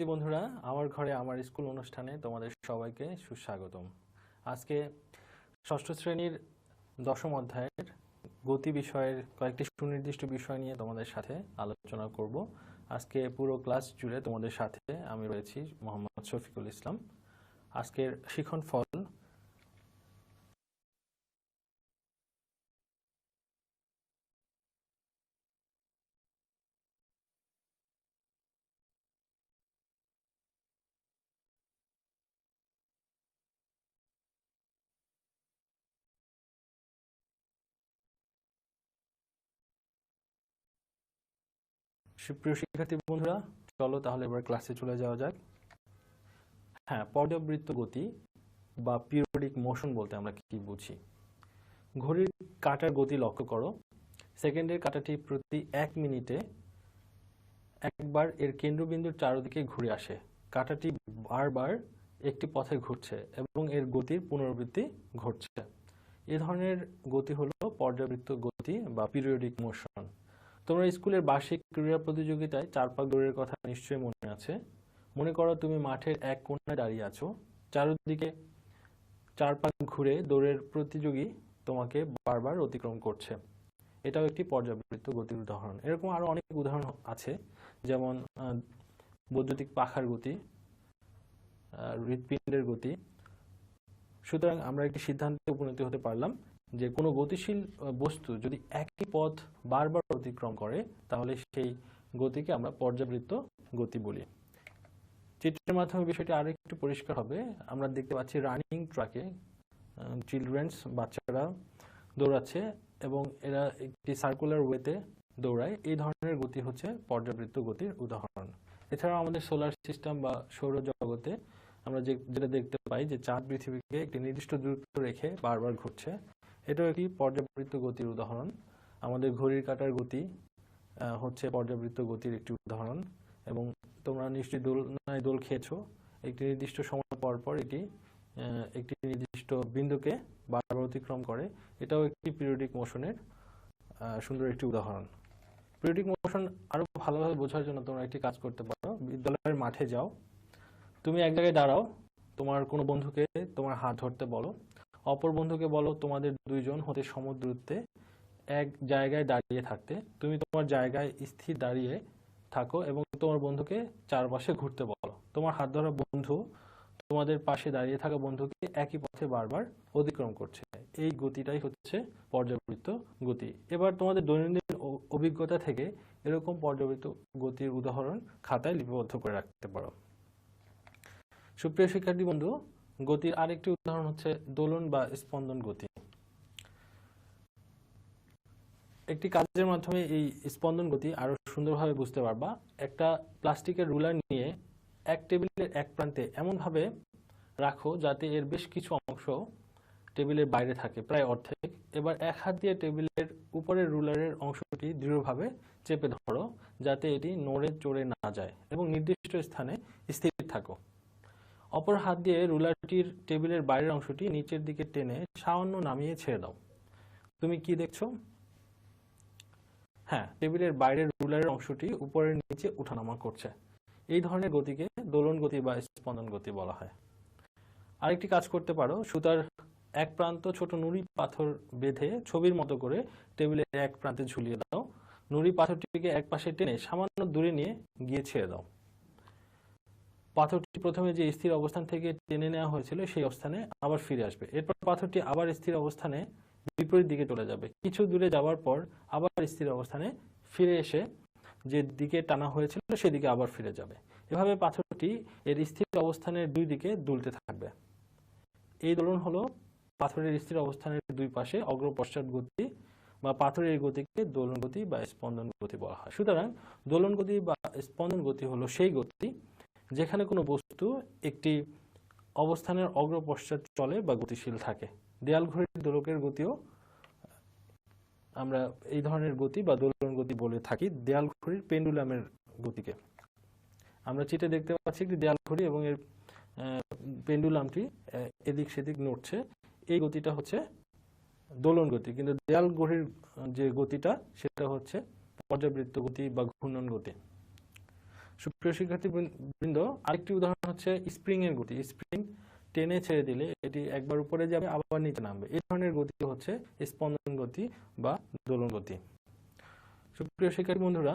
শিক্ষার্থী বন্ধুরা, আমার ঘরে আমার স্কুল অনুষ্ঠানে তোমাদের সবাইকে সুস্বাগতম। আজকে ষষ্ঠ শ্রেণীর দশম অধ্যায়ের গতি বিষয়ের কয়েকটি সুনির্দিষ্ট বিষয় নিয়ে তোমাদের সাথে আলোচনা করব। আজকে পুরো ক্লাস জুড়ে তোমাদের সাথে আমি রয়েছি মোহাম্মদ শফিকুল ইসলাম। আজকের শিখন ফল সুপ্রিয় শিক্ষার্থী বন্ধুরা, চলো তাহলে এবার ক্লাসে চলে যাওয়া যাক। হ্যাঁ, পর্যাবৃত্ত গতি বা পিরিয়ডিক মোশন বলতে আমরা কি বুঝি? ঘড়ির কাঁটার গতি লক্ষ্য করো। সেকেন্ডের কাঁটাটি প্রতি 1 মিনিটে একবার এর কেন্দ্রবিন্দুর চারদিকে ঘুরে আসে। কাঁটাটি বারবার একটি পথে ঘুরছে এবং এর গতির পুনরাবৃত্তি ঘটছে। এ ধরনের গতি হলো পর্যাবৃত্ত গতি বা পিরিয়ডিক মোশন। তোমরা স্কুলের বার্ষিক ক্রীড়া প্রতিযোগিতায় 4 পাক দৌড়ের কথা নিশ্চয়ই মনে আছে। মনে করো তুমি মাঠের এক কোণায় দাঁড়িয়ে আছো, চারদিকে 4 পাক ঘুরে দৌড়ের প্রতিযোগী তোমাকে বারবার অতিক্রম করছে। এটাও একটি পর্যাবৃত্ত গতির উদাহরণ। এরকম আরো অনেক উদাহরণ আছে, যেমন বৈদ্যুতিক পাখার গতি, হৃৎপিণ্ডের গতি। সুতরাং আমরা একটি সিদ্ধান্তে উপনীত হতে পারলাম যে কোনো গতিশীল বস্তু যদি একই পথ বারবার অতিক্রম করে তাহলে সেই গতিকে আমরা পর্যাবৃত্ত গতি বলি। চিত্রের মাধ্যমে বিষয়টি আরো একটু পরিষ্কার হবে। আমরা দেখতে পাচ্ছি রানিং ট্র্যাকে চিলড্রেন্স, বাচ্চারা দৌড়াচ্ছে এবং এরা একটি সার্কুলার ওয়েতে দৌড়ায়। এই ধরনের গতি হচ্ছে পর্যাবৃত্ত গতির উদাহরণ। এছাড়াও আমাদের সোলার সিস্টেম বা সৌরজগতে আমরা যেটা দেখতে পাই যে চাঁদ পৃথিবীকে একটি নির্দিষ্ট দূরত্ব রেখে বারবার ঘুরছে, এটাও একটি পর্যাবৃত্ত গতির উদাহরণ। আমাদের ঘড়ির কাঁটার গতি হচ্ছে পর্যাবৃত্ত গতির একটি উদাহরণ। এবং তোমরা নিশ্চয়ই দোলনায় দোল খেয়েছো, একটি নির্দিষ্ট সময় পর পর এটি একটি নির্দিষ্ট বিন্দুকে বারবার অতিক্রম করে। এটাও একটি পিরিয়ডিক মোশনের সুন্দর একটি উদাহরণ। পিরিয়ডিক মোশন আরো ভালোভাবে বোঝার জন্য তোমরা একটি কাজ করতে পারো। বিদ্যালয়ের মাঠে যাও, তুমি এক জায়গায় দাঁড়াও, তোমার কোনো বন্ধুকে তোমার হাত ধরতে বলো, অপর বন্ধুকে বলো তোমাদের দুইজন হতে সমদূরত্বে এক জায়গায় দাঁড়িয়ে থাকতে। তুমি তোমার জায়গায় স্থির দাঁড়িয়ে থাকো এবং তোমার বন্ধুকে চারপাশে ঘুরতে বলো। তোমার হাত ধরা বন্ধু তোমাদের পাশে দাঁড়িয়ে থাকা বন্ধুকে একই পথে বারবার অতিক্রম করছে। এই গতিটাই হচ্ছে পর্যাবৃত্ত গতি। এবার তোমাদের দৈনন্দিন অভিজ্ঞতা থেকে এরকম পর্যাবৃত্ত গতির উদাহরণ খাতায় লিপিবদ্ধ করে রাখতে পারো। সুপ্রিয় শিক্ষার্থী বন্ধু, গতির আরেকটি উদাহরণ হচ্ছে দোলন বা স্পন্দন গতি। একটি কাজের মাধ্যমে এই স্পন্দন গতি আরো সুন্দরভাবে বুঝতে পারবা। একটা প্লাস্টিকের রুলার নিয়ে এক টেবিলের এক প্রান্তে এমনভাবে রাখো যাতে এর বেশ কিছু অংশ টেবিলের বাইরে থাকে, প্রায় অর্ধেক। এবার এক হাত দিয়ে টেবিলের উপরের রুলারের অংশটি দৃঢ়ভাবে চেপে ধরো যাতে এটি নড়ে চড়ে না যায় এবং নির্দিষ্ট স্থানে স্থির থাকো। অপর হাত দিয়ে রুলারটির টেবিলের বাইরের অংশটি নিচের দিকে টেনে সামান্য নামিয়ে ছেড়ে দাও। তুমি কি দেখছো? হ্যাঁ, টেবিলের বাইরের রুলারের অংশটি উপরের নিচে উঠানামা করছে। এই ধরনের গতিকে দোলন গতি বা স্পন্দন গতি বলা হয়। আরেকটি কাজ করতে পারো, সুতার এক প্রান্ত ছোট নুড়ি পাথর বেঁধে ছবির মতো করে টেবিলের এক প্রান্তে ঝুলিয়ে দাও। নুড়ি পাথরটিকে এক পাশে টেনে সামান্য দূরে নিয়ে গিয়ে ছেড়ে দাও। পাথরটি প্রথমে যে স্থির অবস্থান থেকে টেনে নেওয়া হয়েছিল সেই অবস্থানে আবার ফিরে আসবে। এরপর পাথরটি আবার স্থির অবস্থানে বিপরীত দিকে চলে যাবে। কিছু দূরে যাওয়ার পর আবার স্থির অবস্থানে ফিরে এসে যে দিকে টানা হয়েছিল সেদিকে আবার ফিরে যাবে। এভাবে পাথরটি এর স্থির অবস্থানের দুই দিকে দুলতে থাকবে। এই দোলন হলো পাথরের স্থির অবস্থানের দুই পাশে অগ্র পশ্চাৎ গতি বা পাথরের গতিকে দোলন গতি বা স্পন্দন গতি বলা হয়। সুতরাং দোলন গতি বা স্পন্দন গতি হলো সেই গতি যেখানে কোনো বস্তু একটি অবস্থানের অগ্র পশ্চাৎ চলে বা গতিশীল থাকে। দেয়াল ঘড়ির দোলকের গতিও আমরা এই ধরনের গতি বা দোলন গতি বলে থাকি। দেয়াল ঘড়ির পেন্ডুলামের গতিকে আমরা চিত্রে দেখতে পাচ্ছি একটি দেয়াল ঘড়ি এবং এর পেন্ডুলামটি এদিক সেদিক নড়ছে। এই গতিটা হচ্ছে দোলন গতি, কিন্তু দেয়াল ঘড়ির যে গতিটা সেটা হচ্ছে পর্যাবৃত্ত গতি বা ঘূর্ণন গতি। সুপ্রিয় শিক্ষার্থী বৃন্দ, আরেকটি উদাহরণ হচ্ছে স্প্রিং এর গতি। স্প্রিং টেনে ছেড়ে দিলে এটি একবার উপরে যাবে আবার নিচে নামবে, এই ধরনের গতি হচ্ছে স্পন্দন গতি বা দোলন গতি। সুপ্রিয় শিক্ষার্থী বন্ধুরা,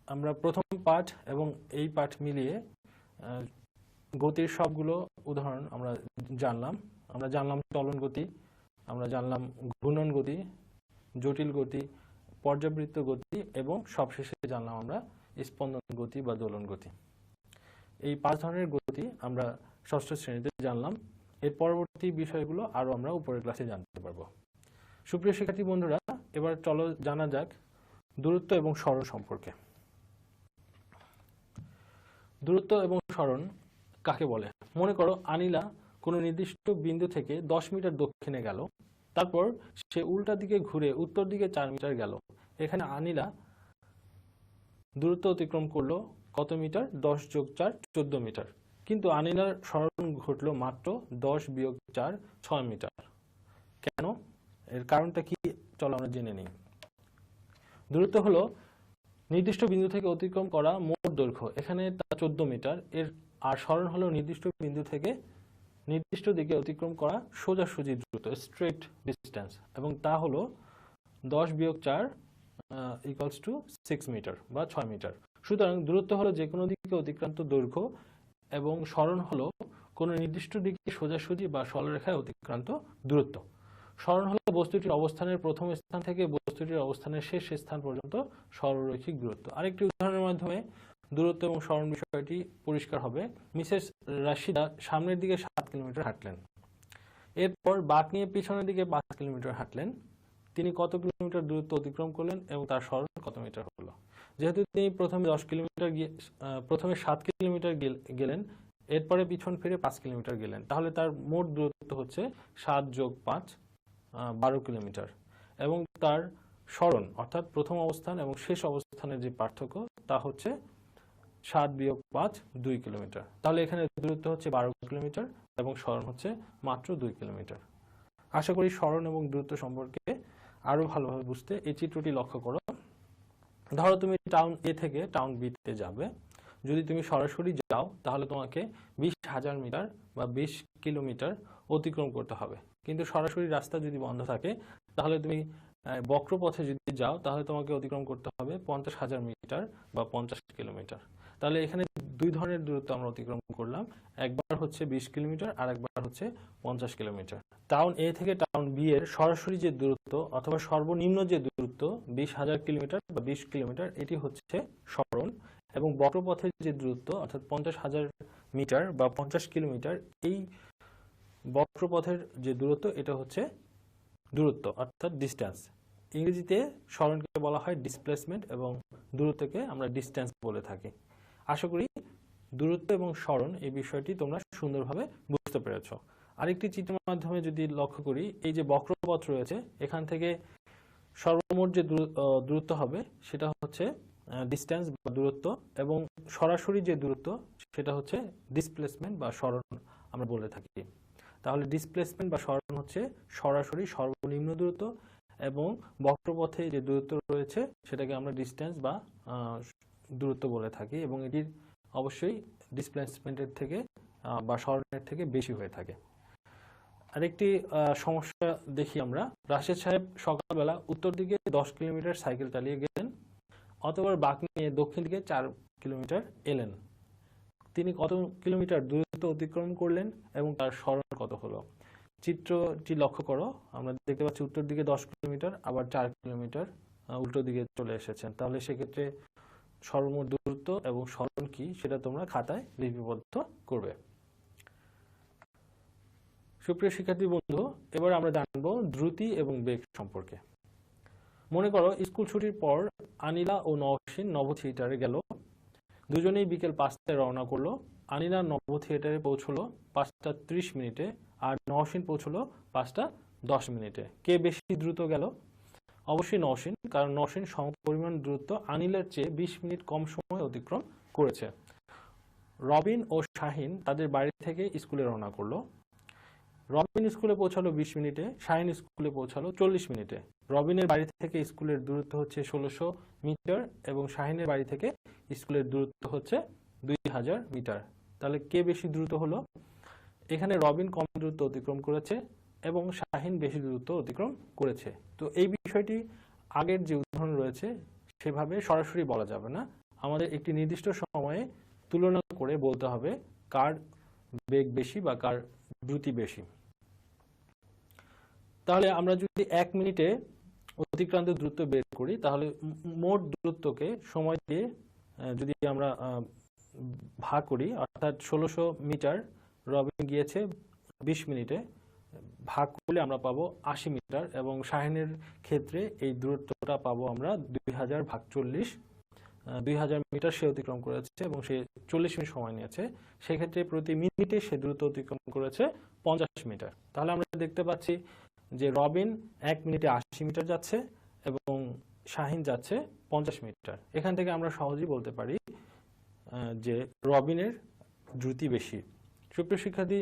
আমরা প্রথম পাঠ এবং এই পাঠ মিলিয়ে গতির সবগুলো উদাহরণ আমরা জানলাম চলন গতি, আমরা জানলাম ঘূর্ণন গতি, জটিল গতি, পর্যাবৃত্ত গতি এবং সবশেষে জানলাম আমরা স্পন্দন গতি বা দোলন গতি। এই 5 ধরনের গতি আমরা ষষ্ঠ শ্রেণীতে জানলাম। এর পরবর্তী বিষয়গুলো আরো আমরা উপরের ক্লাসে জানতে পারবো। সুপ্রিয় শিক্ষার্থী বন্ধুরা, এবার চলো জানা যাক দূরত্ব এবং সরণ সম্পর্কে। দূরত্ব এবং সরণ কাকে বলে? মনে করো আনিলা কোনো নির্দিষ্ট বিন্দু থেকে 10 মিটার দক্ষিণে গেল, তারপর সে উল্টা দিকে ঘুরে উত্তর দিকে 4 মিটার গেল। এখানে আনিলা দূরত্ব অতিক্রম করলো কত মিটার? 10 + 4 14 মিটার। কিন্তু আনিলার সরণ ঘটলো মাত্র 10 - 4 6 মিটার। কেন? এর কারণটা কি? চলো আমরা জেনে নিই। দূরত্ব হলো নির্দিষ্ট বিন্দু থেকে অতিক্রম করা মোট দৈর্ঘ্য, এখানে তা 14 মিটার। আর সরণ হলো নির্দিষ্ট বিন্দু থেকে নির্দিষ্ট দিকে অতিক্রম করা সোজাসুজি দূরত্ব, স্ট্রেট ডিস্টেন্স, এবং তা হলো 10 - 4 = 6 মিটার বা 6 মিটার। সুতরাং দূরত্ব হলো যে কোনো দিকে অতিক্রান্ত দৈর্ঘ্য এবং সরণ হলো কোনো নির্দিষ্ট দিকে সোজাসুজি বা সরলরেখায় অতিক্রান্ত দূরত্ব। সরণ হলো বস্তুটির অবস্থানের প্রথম স্থান থেকে বস্তুটির অবস্থানের শেষ স্থান পর্যন্ত সরলরৈখিক দূরত্ব। আরেকটি উদাহরণের মাধ্যমে দূরত্ব এবং সরণ বিষয়টি পরিষ্কার হবে। মিসেস রাশিদা সামনের দিকে 7 কিলোমিটার হাঁটলেন, এরপর বাঁক নিয়ে পিছনের দিকে 5 কিলোমিটার হাঁটলেন। তিনি কত কিলোমিটার দূরত্ব অতিক্রম করলেন এবং তার সরণ কত মিটার হলো? যেহেতু তিনি প্রথমে 7 কিলোমিটার গেলেন, এরপরে পিছন ফিরে 5 কিলোমিটার গেলেন, তাহলে তার মোট দূরত্ব হচ্ছে 7 + 5 12 কিলোমিটার। এবং তার সরণ অর্থাৎ প্রথম অবস্থান এবং শেষ অবস্থানের যে পার্থক্য তা হচ্ছে 7 - 5 2 কিলোমিটার। তাহলে এখানে দূরত্ব হচ্ছে 12 কিলোমিটার এবং সরণ হচ্ছে মাত্র 2 কিলোমিটার। আশা করি সরণ এবং দূরত্ব সম্পর্কে আরো ভালোভাবে বুঝতে এই চিত্রটি লক্ষ্য করো। ধরো তুমি টাউন এ থেকে টাউন বি তে যাবে। যদি তুমি সরাসরি যাও তাহলে তোমাকে 20,000 মিটার বা 20 কিলোমিটার অতিক্রম করতে হবে। কিন্তু সরাসরি রাস্তা যদি বন্ধ থাকে তাহলে তুমি বক্রপথে যদি যাও তাহলে তোমাকে অতিক্রম করতে হবে 50,000 মিটার বা 50 কিলোমিটার। তাহলে এখানে 2 ধরনের দূরত্ব আমরা অতিক্রম করলাম, একবার হচ্ছে 20 কিলোমিটার আর একবার হচ্ছে 50 কিলোমিটার। টাউন এ থেকে টাউন বি এর সরাসরি যে দূরত্ব অথবা সর্বনিম্ন যে দূরত্ব 20,000 কিলোমিটার বা 20 কিলোমিটার, এটি হচ্ছে সরণ। এবং বক্রপথের যে দূরত্ব অর্থাৎ 50,000 মিটার বা 50 কিলোমিটার, এই বক্রপথের যে দূরত্ব এটা হচ্ছে দূরত্ব অর্থাৎ ডিস্টেন্স। ইংরেজিতে সরণকে বলা হয় ডিসপ্লেসমেন্ট এবং দূরত্বকে আমরা ডিস্টেন্স বলে থাকি। আশা করি দূরত্ব এবং সরণ এই বিষয়টি তোমরা সুন্দরভাবে বুঝতে পেরেছ। আরেকটি চিত্রের মাধ্যমে যদি লক্ষ্য করি, এই যে বক্রপথ রয়েছে এখান থেকে সর্বমোট যে দূরত্ব হবে সেটা হচ্ছে ডিস্টেন্স বা দূরত্ব, এবং সরাসরি যে দূরত্ব সেটা হচ্ছে ডিসপ্লেসমেন্ট বা সরণ আমরা বলে থাকি। তাহলে ডিসপ্লেসমেন্ট বা সরণ হচ্ছে সরাসরি সর্বনিম্ন দূরত্ব এবং বক্রপথে যে দূরত্ব রয়েছে সেটাকে আমরা ডিস্টেন্স বা দূরত্ব বলে থাকি, এবং এটির অবশ্যই ডিসপ্লেসমেন্টের থেকে বা সরণের থেকে বেশি হয়ে থাকে। আরেকটি সমস্যা দেখি আমরা। রাশেদ সাহেব সকালবেলা উত্তর দিকে 10 কিলোমিটার সাইকেল চালিয়ে গেলেন, অতঃপর বাঁক নিয়ে দক্ষিণ দিকে 4 কিলোমিটার এলেন। তিনি কত কিলোমিটার দূরত্ব অতিক্রম করলেন এবং তার সরণ কত হলো? চিত্রটি লক্ষ্য করো, আমরা দেখতে পাচ্ছি উত্তর দিকে 10 কিলোমিটার আবার 4 কিলোমিটার উল্টো দিকে চলে এসেছেন। তাহলে সেক্ষেত্রে সর্বমোট দূরত্ব এবং সরণ কি সেটা তোমরা খাতায় লিপিবদ্ধ করবে। সুপ্রিয় শিক্ষার্থী বন্ধু, এবার আমরা জানবো দ্রুতি এবং বেগ সম্পর্কে। মনে করো স্কুল ছুটির পর আনিলা ও নওশীন নভ থিয়েটারে গেল। দুজনেই বিকেল 5টায় রওনা করলো। আনিলা নভ থিয়েটারে পৌঁছলো 5টা 30 মিনিটে আর নওশীন পৌঁছলো 5টা 10 মিনিটে। কে বেশি দ্রুত গেল? অবশ্যই নওশীন, কারণ নওশীন সমপরিমাণ দূরত্ব আনিলার চেয়ে 20 মিনিট কম সময় অতিক্রম করেছে। রবিন ও শাহিন তাদের বাড়ি থেকে স্কুলে রওনা করলো। রবিন স্কুলে পৌঁছালো 20 মিনিটে, শাহিন স্কুলে পৌঁছালো 40 মিনিটে। রবিনের বাড়ি থেকে স্কুলের দূরত্ব হচ্ছে 1600 মিটার এবং শাহিনের বাড়ি থেকে স্কুলের দূরত্ব হচ্ছে 2000 মিটার। তাহলে কে বেশি দ্রুত হলো? এখানে রবিন কম দূরত্ব অতিক্রম করেছে এবং শাহিন বেশি দূরত্ব অতিক্রম করেছে। তো এই বিষয়টি আগের যে উদাহরণ রয়েছে সেভাবে সরাসরি বলা যাবে না, আমাদের একটি নির্দিষ্ট সময়ে তুলনা করে বলতে হবে কার বেগ বেশি বা কার দ্রুতি বেশি। তাহলে আমরা যদি 1 মিনিটে অতিক্রান্ত দূরত্ব বের করি তাহলে মোট দূরত্বকে সময় দিয়ে যদি আমরা ভাগ করি, অর্থাৎ 1600 মিটার রবিন গিয়েছে 20 মিনিটে, ভাগ করলে আমরা পাবো 80 মিটার এবং শাহিনের ক্ষেত্রে এই দূরত্বটা পাবো আমরা 2000 ভাগ 40। 2000 মিটার সে অতিক্রম করেছে এবং সে 40 মিনিট সময় নিয়েছে, সেক্ষেত্রে প্রতি মিনিটে সে দূরত্ব অতিক্রম করেছে 50 মিটার। তাহলে আমরা দেখতে পাচ্ছি যে রবিন 1 মিনিটে 80 মিটার যাচ্ছে এবং শাহিন যাচ্ছে 50 মিটার। এখান থেকে আমরা সহজেই বলতে পারি যে রবিনের দ্রুতি বেশি। সুপ্রিয় শিক্ষার্থী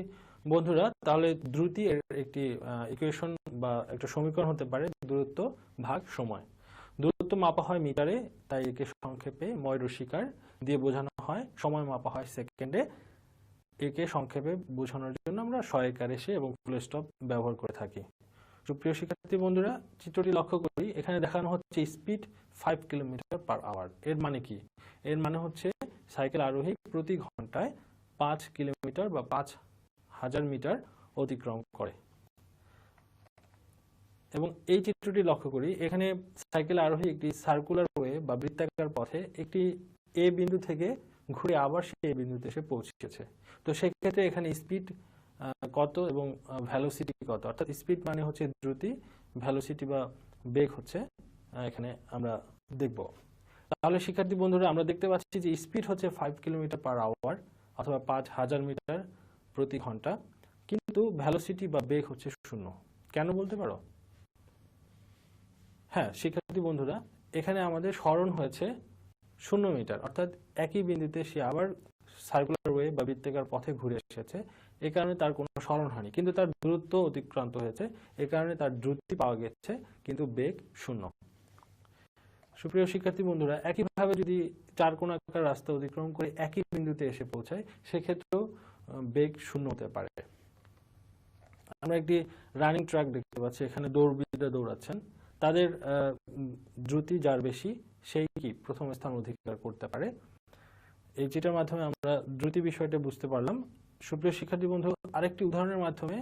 বন্ধুরা, তাহলে দ্রুতি এর একটি ইকুয়েশন বা একটা সমীকরণ হতে পারে দূরত্ব ভাগ সময়। দূরত্ব মাপা হয় মিটারে, তাই একে সংক্ষেপে ময় রশ্মিকার দিয়ে বোঝানো হয়। সময় মাপা হয় সেকেন্ডে, একে সংক্ষেপে বোঝানোর জন্য আমরা সহায়িকার এসে এবং ফুল স্টপ ব্যবহার করে থাকি। সুপ্রিয় শিক্ষার্থী বন্ধুরা, চিত্রটি লক্ষ্য করি, এখানে দেখানো হচ্ছে স্পিড 5 কিলোমিটার পার আওয়ার। এর মানে কি? এর মানে হচ্ছে সাইকেল আরোহী প্রতি ঘন্টায় 5 কিলোমিটার বা 5000 মিটার অতিক্রম করে। এবং এই চিত্রটি লক্ষ্য করি, এখানে সাইকেল আরোহী একটি সার্কুলার ওয়ে বা বৃত্তাকার পথে একটি এ বিন্দু থেকে ঘুরে আবার সেই বিন্দুতে এসে পৌঁছেছে। তো সেক্ষেত্রে এখানে স্পিড কত এবং ভেলোসিটি কত, অর্থাৎ স্পিড মানে হচ্ছে দ্রুতি, ভেলোসিটি বা বেগ হচ্ছে এখানে আমরা দেখব। তাহলে শিক্ষার্থী বন্ধুরা, আমরা দেখতে পাচ্ছি যে স্পিড হচ্ছে 5 কিলোমিটার পার আওয়ার অথবা 5000 মিটার প্রতি ঘন্টা, কিন্তু ভেলোসিটি বা বেগ হচ্ছে 0। কেন বলতে পারো? হ্যাঁ শিক্ষার্থী বন্ধুরা, এখানে আমাদের সরণ হয়েছে 0 মিটার, অর্থাৎ একই বিন্দুতে সে আবার সার্কুলার ওয়ে বা বৃত্তাকার পথে ঘুরে এসেছে, এই কারণে তার কোনো সরণ হয়নি, কিন্তু তার দূরত্ব অতিক্রান্ত হয়েছে, এই কারণে তার দ্রুতি পাওয়া গেছে, কিন্তু বেগ 0। সুপ্রিয় শিক্ষার্থী বন্ধুরা, একইভাবে যদি চারকোণাকার রাস্তা অতিক্রম করে একই বিন্দুতে এসে পৌঁছায়, সেক্ষেত্রেও বেগ 0 হতে পারে। আমরা একটি রানিং ট্র্যাক দেখতে পাচ্ছি, এখানে দৌড়বিদরা দৌড়াচ্ছেন, তাদের দ্রুতি যার বেশি সেই কি প্রথম স্থান অধিকার করতে পারে। এই যেটার মাধ্যমে আমরা দ্রুতি বিষয়টা বুঝতে পারলাম। সুপ্রিয় শিক্ষার্থী বন্ধু, আরেকটি উদাহরণের মাধ্যমে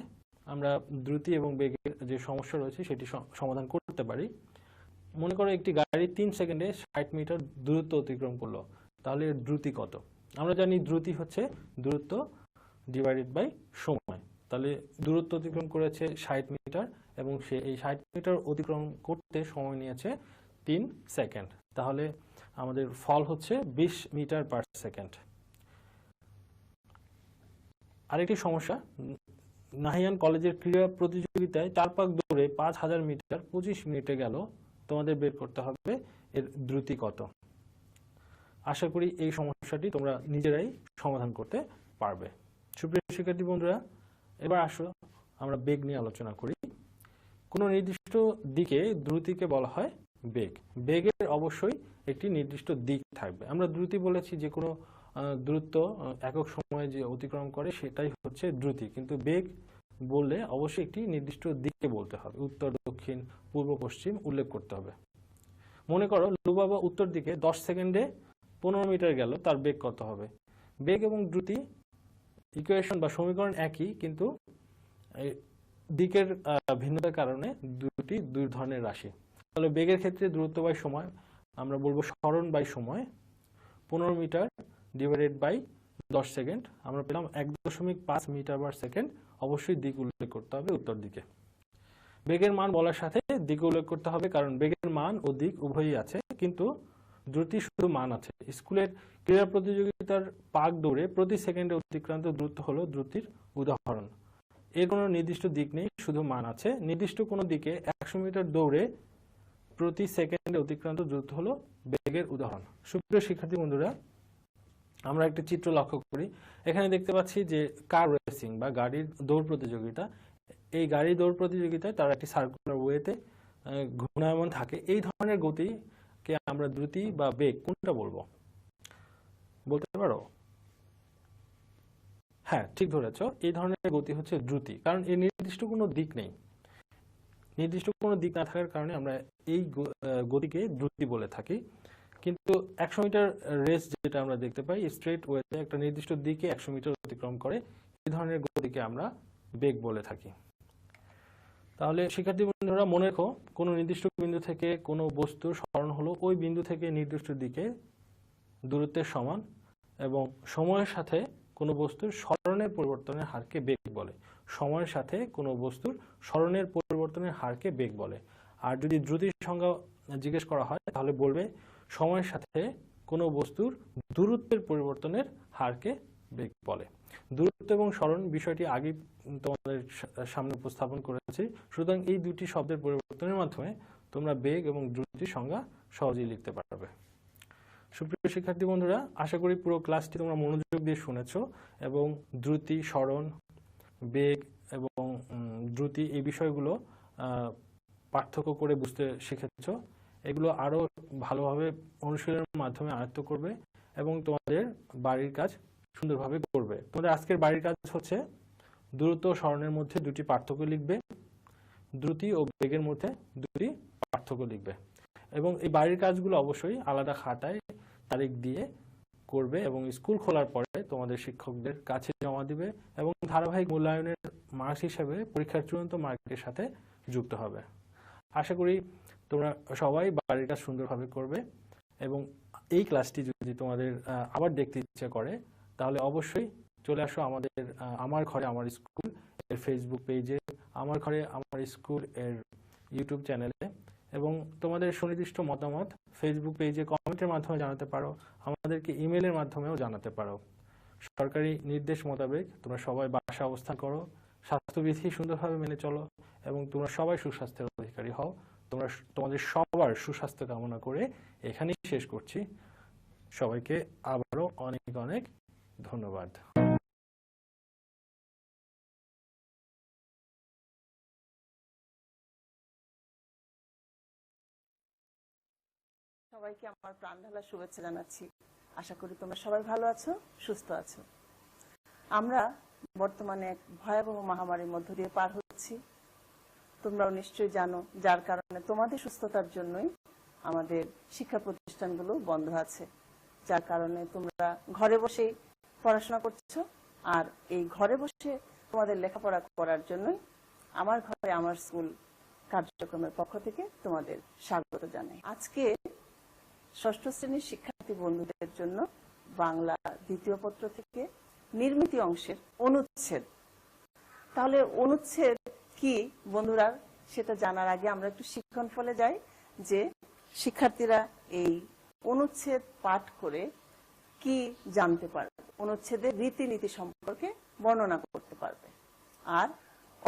আমরা দ্রুতি এবং বেগের যে সমস্যা রয়েছে সেটি সমাধান করতে পারি। মনে করো একটি গাড়ি 3 সেকেন্ডে 60 মিটার দূরত্ব অতিক্রম করলো, তাহলে এর দ্রুতি কত? আমরা জানি দ্রুতি হচ্ছে দূরত্ব ডিভাইডেড বাই সময়। তাহলে দূরত্ব অতিক্রম করেছে 60 মিটার এবং সে এই 60 মিটার অতিক্রম করতে সময় নিয়েছে 3 সেকেন্ড। তাহলে আমাদের ফল হচ্ছে 20 মিটার পার সেকেন্ড। আরেকটি সমস্যা, নাহিয়ান কলেজের ক্রীড়া প্রতিযোগিতায় 4 পাক দৌড়ে 5000 মিটার 25 মিনিটে গেল, তোমাদের বের করতে হবে এর দ্রুতি কত। আশা করি এই সমস্যাটি তোমরা নিজেরাই সমাধান করতে পারবে। সুপ্রিয় শিক্ষার্থী বন্ধুরা, এবার আসো আমরা বেগ নিয়ে আলোচনা করি। কোনো নির্দিষ্ট দিকে দ্রুতিকে বলা হয় বেগ। বেগের অবশ্যই একটি নির্দিষ্ট দিক থাকবে। আমরা দ্রুতি বলেছি যে কোনো দ্রুত একক সময়ে যে অতিক্রম করে সেটাই হচ্ছে দ্রুতি, কিন্তু বেগ বললে অবশ্যই একটি নির্দিষ্ট দিকে বলতে হবে, উত্তর দক্ষিণ পূর্ব পশ্চিম উল্লেখ করতে হবে। মনে করো লুবাবা উত্তর দিকে 10 সেকেন্ডে 15 মিটার গেল, তার বেগ কত হবে? বেগ এবং দ্রুতি ইকুয়েশন বা সমীকরণ একই, কিন্তু দিকের ভিন্নতার কারণে দুই ধরনের রাশি। তাহলে বেগের ক্ষেত্রে দূরত্ব বাই সময় আমরা বলবো সরণ বাই সময়, 15 মিটার ডিভাইডেড বাই 10 সেকেন্ড, আমরা পেলাম 1.5 মিটার পার সেকেন্ড। অবশ্যই দিক উল্লেখ করতে হবে উত্তর দিকে। বেগের মান বলার সাথে দিক উল্লেখ করতে হবে, কারণ বেগের মান ও দিক উভয়ই আছে, কিন্তু দ্রুতি শুধু মান আছে। স্কুলের ক্রীড়া প্রতিযোগিতার পাক দৌড়ে প্রতি সেকেন্ডে অতিক্রান্ত দূরত্ব হলো দ্রুতির উদাহরণ। এর কোনো নির্দিষ্ট দিক নেই, শুধু মান আছে। নির্দিষ্ট কোনো দিকে 100 মিটার দৌড়ে প্রতি সেকেন্ডে অতিক্রান্ত দূরত্ব হলো বেগের উদাহরণ। সুপ্রিয় শিক্ষার্থী বন্ধুরা, আমরা একটি চিত্র লক্ষ্য করি, এখানে দেখতে পাচ্ছি যে কার রেসিং বা গাড়ির দৌড় প্রতিযোগিতা। এই গাড়ির দৌড় প্রতিযোগিতায় তারা একটি সার্কুলার ওয়েতে ঘূর্ণায়মান থাকে, এই ধরনের গতিকে আমরা দ্রুতি বা বেগ কোনটা বলবো, বলতে পারো? হ্যাঁ, ঠিক ধরেছো, এই ধরনের গতি হচ্ছে দ্রুতি, কারণ এর নির্দিষ্ট কোনো দিক নেই। নির্দিষ্ট কোনো দিক না থাকার কারণে আমরা এই গতিকে দ্রুতি বলে থাকি। কিন্তু 100 মিটার রেস যেটা আমরা দেখতে পাই স্ট্রেট ওয়েতে একটা নির্দিষ্ট দিকে 100 মিটার অতিক্রম করে, এই ধরনের গতিকে আমরা বেগ বলে থাকি। তাহলে শিক্ষার্থী বন্ধুরা মনে রেখো, কোনো নির্দিষ্ট বিন্দু থেকে কোনো বস্তুর সরণ হলো ওই বিন্দু থেকে নির্দিষ্ট দিকে দূরত্বের সমান, এবং সময়ের সাথে কোনো বস্তুর সরণের পরিবর্তনের হারকে বেগ বলে। সময়ের সাথে কোনো বস্তুর সরণের পরিবর্তনের হারকে বেগ বলে। আর যদি দ্রুতির সংজ্ঞা জিজ্ঞেস করা হয় তাহলে বলবে সময়ের সাথে কোনো বস্তুর দূরত্বের পরিবর্তনের হারকে বেগ বলে। দূরত্ব এবং সরণ বিষয়টি আগেই তোমাদের সামনে উপস্থাপন করেছি, সুতরাং এই দুটি শব্দের পরিবর্তনের মাধ্যমে তোমরা বেগ এবং দ্রুতির সংজ্ঞা সহজেই লিখতে পারবে। সুপ্রিয় শিক্ষার্থী বন্ধুরা, আশা করি পুরো ক্লাসটি তোমরা মনোযোগ দিয়ে শুনেছো এবং দ্রুতি, সরণ, বেগ এবং দ্রুতি এই বিষয়গুলো পার্থক্য করে বুঝতে শিখেছো। এগুলো আরো ভালোভাবে অনুশীলনের মাধ্যমে আয়ত্ত করবে এবং তোমাদের বাড়ির কাজ সুন্দরভাবে করবে। তোমাদের আজকের বাড়ির কাজ হচ্ছে দূরত্ব ও সরণের মধ্যে দুটি পার্থক্য লিখবে, দ্রুতি ও বেগের মধ্যে দুটি পার্থক্য লিখবে, এবং এই বাড়ির কাজগুলো অবশ্যই আলাদা খাতায় তারিখ দিয়ে করবে এবং স্কুল খোলার পরে তোমাদের শিক্ষকদের কাছে জমা দিবে এবং ধারাবাহিক মূল্যায়নের মার্কস হিসেবে পরীক্ষার চূড়ান্ত মার্কের সাথে যুক্ত হবে। আশা করি তোমরা সবাই বাড়ির কাজ সুন্দরভাবে করবে এবং এই ক্লাসটি যদি তোমাদের আবার দেখতে ইচ্ছে করে তাহলে অবশ্যই চলে আসো আমাদের আমার ঘরে আমার স্কুল এর ফেসবুক পেজে, আমার ঘরে আমার স্কুল এর ইউটিউব চ্যানেলে, এবং তোমাদের সুনির্দিষ্ট মতামত ফেসবুক পেজে কমেন্টের মাধ্যমে জানাতে পারো, আমাদেরকে ইমেলের মাধ্যমেও জানাতে পারো। সরকারি নির্দেশ মোতাবেক তোমরা সবাই বাসায় অবস্থান করো, স্বাস্থ্যবিধি সুন্দরভাবে মেনে চলো এবং তোমরা সবাই সুস্বাস্থ্যের অধিকারী হও। তোমাদের সবার সুস্বাস্থ্য কামনা করে এখানেই শেষ করছি। সবাইকে আবারও অনেক অনেক ধন্যবাদ। সবাইকে আমার প্রাণ ঢালা শুভেচ্ছা জানাচ্ছি। আশা করি তোমরা সবাই ভালো আছো, সুস্থ আছো। আমরা বর্তমানে এক ভয়াবহ মহামারীর মধ্য দিয়ে পার হচ্ছি, তোমরাও নিশ্চয়ই জানো, যার কারণে তোমাদের সুস্থতার জন্যই আমাদের শিক্ষা প্রতিষ্ঠানগুলো বন্ধ আছে, যার কারণে তোমরা ঘরে বসেই পড়াশোনা করছো। আর এই ঘরে বসে তোমাদের লেখাপড়া করার জন্যই আমার ঘরে আমার স্কুল কার্যক্রমের পক্ষ থেকে তোমাদের স্বাগত জানাই। আজকে ষষ্ঠ শ্রেণীর শিক্ষার্থী বন্ধুদের জন্য বাংলা দ্বিতীয় পত্র থেকে নির্মিতি অংশের অনুচ্ছেদ। তাহলে অনুচ্ছেদ কি বন্ধুরা, সেটা জানার আগে আমরা একটু শিক্ষণ ফলে যাই, যে শিক্ষার্থীরা এই অনুচ্ছেদ পাঠ করে কি জানতে পারবে, অনুচ্ছেদের রীতিনীতি সম্পর্কে বর্ণনা করতে পারবে, আর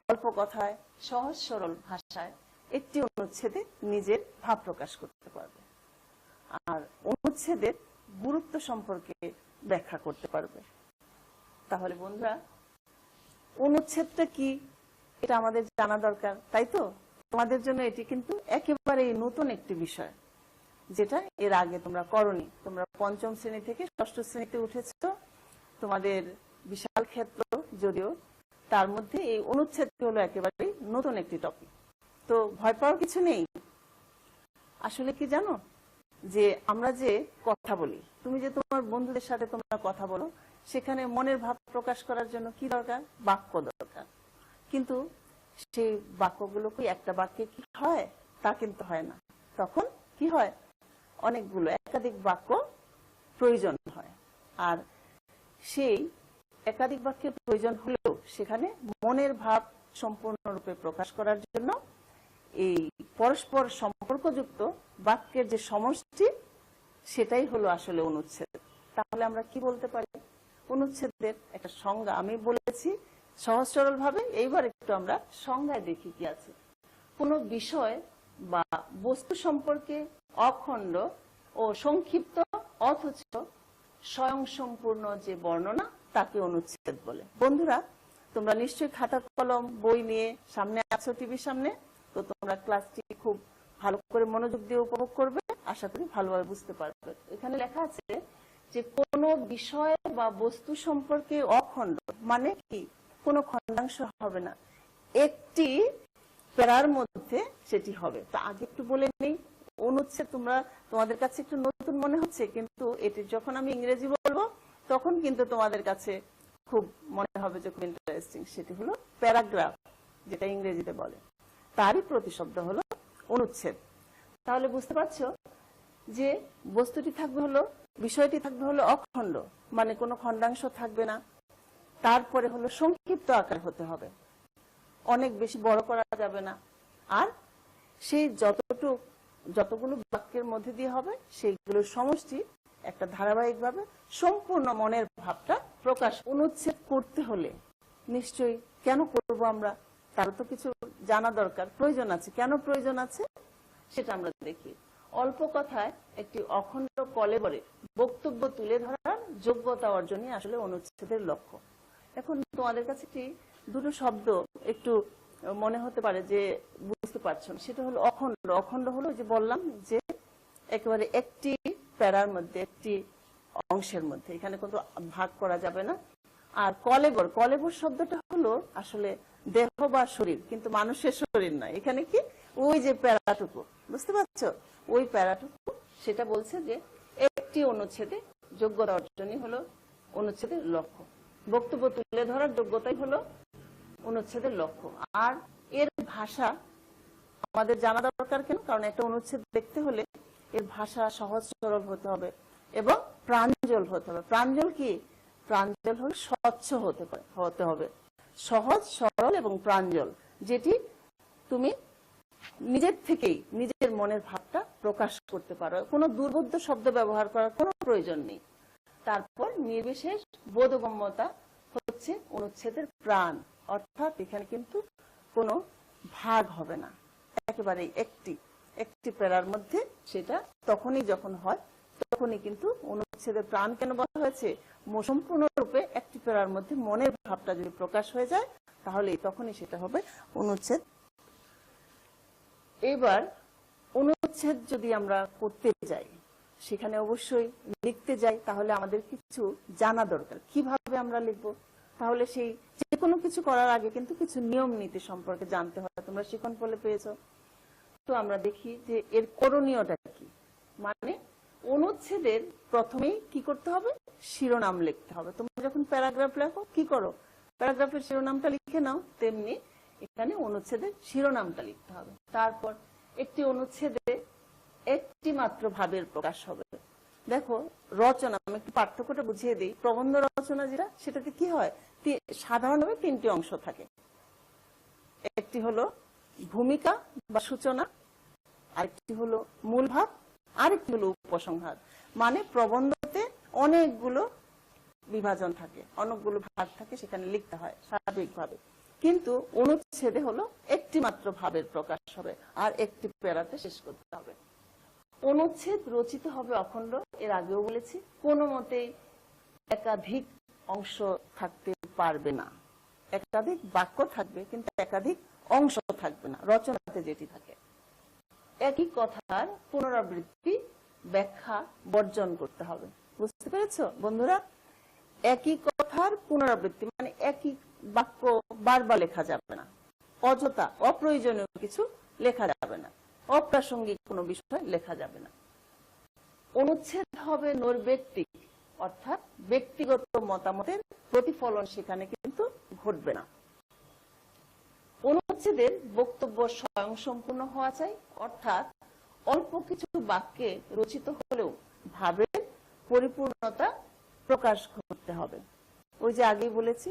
অল্প কথায় সহজ সরল ভাষায় একটি অনুচ্ছেদে নিজের ভাব প্রকাশ করতে পারবে, আর অনুচ্ছেদের গুরুত্ব সম্পর্কে ব্যাখ্যা করতে পারবে। তাহলে বন্ধুরা, অনুচ্ছেদটা কি এটা আমাদের জানা দরকার, তাই তো? তোমাদের জন্য এটি কিন্তু একেবারে নতুন একটি বিষয়, যেটা এর আগে তোমরা করনি। তোমরা পঞ্চম শ্রেণী থেকে ষষ্ঠ শ্রেণীতে উঠেছো, তোমাদের বিশাল ক্ষেত্র যদিও, তার মধ্যে এই অনুচ্ছেদ হলো একেবারে নতুন একটি টপিক। তো ভয় পাওয়ার কিছু নেই। আসলে কি জানো, যে আমরা যে কথা বলি, তুমি যে তোমার বন্ধুদের সাথে তোমরা কথা বলো, সেখানে মনের ভাব প্রকাশ করার জন্য কি দরকার? বাক্য দরকার। কিন্তু সেই বাক্যগুলো কি একটা বাক্যে কি হয়? তা কিন্তু হয় না। তখন কি হয়? অনেকগুলো একাধিক বাক্য প্রয়োজন হয়। আর সেই একাধিক বাক্যের প্রয়োজন হলেও সেখানে মনের ভাব সম্পূর্ণরূপে প্রকাশ করার জন্য এই পরস্পর সম্পর্কযুক্ত বাক্যের যে সমষ্টি, সেটাই হলো আসলে অনুচ্ছেদ। তাহলে আমরা কি বলতে পারি? অনুচ্ছেদের একটা সংজ্ঞা আমি বলেছি সহজ সরল ভাবে, এইবার একটু আমরা সংজ্ঞায় দেখি কি আছে। কোন বিষয় বা বস্তু সম্পর্কে অখণ্ড ও সংক্ষিপ্ত অথচ স্বয়ংসম্পূর্ণ যে বর্ণনা, তাকে অনুচ্ছেদ বলে। বন্ধুরা, তোমরা নিশ্চয়ই খাতা কলম বই নিয়ে সামনে আছো, টিভির সামনে, তো তোমরা ক্লাসটি খুব ভালো করে মনোযোগ দিয়ে উপভোগ করবে, আশা করি ভালোভাবে বুঝতে পারবে। এখানে লেখা আছে যে কোনো বিষয় বা বস্তু সম্পর্কে অখণ্ড মানে কি, কোনো খণ্ডাংশ হবে না, একটি প্যারার মধ্যে সেটি হবে। তা আগে একটু বলে নেই, অনুচ্ছেদ তোমাদের কাছে একটু নতুন মনে হচ্ছে, কিন্তু এটি যখন আমি ইংরেজি বলবো তখন কিন্তু তোমাদের কাছে খুব মনে হবে যে খুব ইন্টারেস্টিং। সেটি হলো প্যারাগ্রাফ, যেটা ইংরেজিতে বলে, তারই প্রতিশব্দ হলো অনুচ্ছেদ। তাহলে বুঝতে পারছো যে বস্তুটি থাকবে হলো, বিষয়টি থাকবে হলো অখণ্ড, মানে কোনো খণ্ডাংশ থাকবে না। তারপরে হলো সংক্ষিপ্ত আকার হতে হবে, অনেক বেশি বড় করা যাবে না। আর সেই যতগুলো বাক্যের মধ্যে দিয়ে হবে সেইগুলোর সমষ্টি একটা ধারাবাহিকভাবে সম্পূর্ণ মনের ভাবটা প্রকাশ। অনুচ্ছেদ করতে হলে নিশ্চয়ই কেন করব আমরা, তার তো কিছু জানা দরকার, প্রয়োজন আছে। কেন প্রয়োজন আছে সেটা আমরা দেখি। অল্প কথায় একটি অখণ্ড কলেবরে বক্তব্য তুলে ধরার যোগ্যতা অর্জনই আসলে অনুচ্ছেদের লক্ষ্য। এখন তোমাদের কাছে কি দুটো শব্দ একটু মনে হতে পারে যে বুঝতে পারছো না, সেটা হলো অখণ্ড। অখণ্ড হলো যে বললাম যে একেবারে একটি প্যারার মধ্যে, একটি অংশের মধ্যে, এখানে কিন্তু ভাগ করা যাবে না। আর কলেবর, কলেবর শব্দটা হলো আসলে দেহ বা শরীর, কিন্তু মানুষের শরীর নয়। এখানে কি ওই যে প্যারাটুকু, বুঝতে পারছো, ওই প্যারাটুকু, সেটা বলছে যে একটি অনুচ্ছেদে যোগ্যতা অর্জনই হলো অনুচ্ছেদের লক্ষ্য। বক্তব্য তুলে ধরার যোগ্যতাই হলো অনুচ্ছেদের লক্ষ্য। আর এর ভাষা আমাদের জানা দরকার। কেন? কারণ একটা অনুচ্ছেদ দেখতে হলে এর ভাষা সহজ সরল হতে হবে এবং প্রাঞ্জল হতে হবে। প্রাঞ্জল কি? প্রাঞ্জল হলো স্বচ্ছ হতে হবে, সহজ সরল এবং প্রাঞ্জল, যেটি তুমি নিজের থেকেই নিজের মনের ভাবটা প্রকাশ করতে পারো। কোনো দুর্বোধ্য শব্দ ব্যবহার করার কোনো প্রয়োজন নেই। তারপর নির্বিশেষ বোধগম্যতা হচ্ছে অনুচ্ছেদের প্রাণ, অর্থাৎ এখানে কিন্তু কোনো ভাগ হবে না, একেবারে একটি প্যারার মধ্যে সেটা তখনই যখন হয়, তখনই কিন্তু অনুচ্ছেদের প্রাণ। কেন বলা হয়েছে? সম্পূর্ণরূপে একটি প্যারার মধ্যে মনের ভাবটা যদি প্রকাশ হয়ে যায় তাহলে তখনই সেটা হবে অনুচ্ছেদ। এবার অনুচ্ছেদ যদি আমরা করতে যাই, সেখানে অবশ্যই লিখতে যাই, তাহলে আমাদের কিছু জানা দরকার কিভাবে আমরা লিখবো। তাহলে সেই যে কোনো কিছু করার আগে কিন্তু কিছু নিয়ম নীতি সম্পর্কে জানতে হয়। তোমরা শিখন ফলে পেয়েছো, তো আমরা দেখি যে এর করণীয়টা কি। মানে অনুচ্ছেদের প্রথমেই কি করতে হবে? শিরোনাম লিখতে হবে। তোমরা যখন প্যারাগ্রাফ লেখো কি করো? প্যারাগ্রাফের শিরোনামটা লিখে নাও, তেমনি এখানে অনুচ্ছেদের শিরোনামটা লিখতে হবে। তারপর একটি অনুচ্ছেদে একটি মাত্র ভাবের প্রকাশ হবে। দেখো রচনা, আমি একটু পার্থক্যটা বুঝিয়ে দিই। প্রবন্ধ রচনা যেটা, সেটাতে কি হয়? সাধারণভাবে তিনটি অংশ থাকে। একটি হলো ভূমিকা বা সূচনা, আরেকটি হলো মূল ভাব, আরেকটি হলো উপসংহার। মানে প্রবন্ধতে অনেকগুলো বিভাজন থাকে, অনেকগুলো ভাগ থাকে, সেখানে লিখতে হয় স্বাভাবিকভাবে। কিন্তু অনুচ্ছেদে হলো একটি মাত্র ভাবের প্রকাশ হবে আর একটি প্যারাতে শেষ করতে হবে। অনুচ্ছেদ রচিত হবে অখণ্ড, এর আগেও বলেছি। কোনো মতেই একাধিক অংশ থাকতে পারবে না। একাধিক বাক্য থাকবে কিন্তু একাধিক অংশ থাকবে না রচনাতে যেটি থাকে। একই কথার পুনরাবৃত্তি, ব্যাখ্যা বর্জন করতে হবে। বুঝতে পেরেছো বন্ধুরা? একই কথার পুনরাবৃত্তি মানে একই বাক্য বারবার লেখা যাবে না, অযথা অপ্রয়োজনীয় কিছু লেখা যাবে না, অপ্রাসঙ্গিক কোনো বিষয় লেখা যাবে না। অনুচ্ছেদ হবে নৈর্ব্যক্তিক, অর্থাৎ ব্যক্তিগত মতামতের প্রতিফলন সেখানে কিন্তু ঘটবে না। অনুচ্ছেদের বক্তব্য স্বয়ংসম্পূর্ণ হওয়া চাই, অর্থাৎ অল্প কিছু বাক্যে রচিত হলেও ভাবের পরিপূর্ণতা প্রকাশ করতে হবে। ওই যে আগেই বলেছি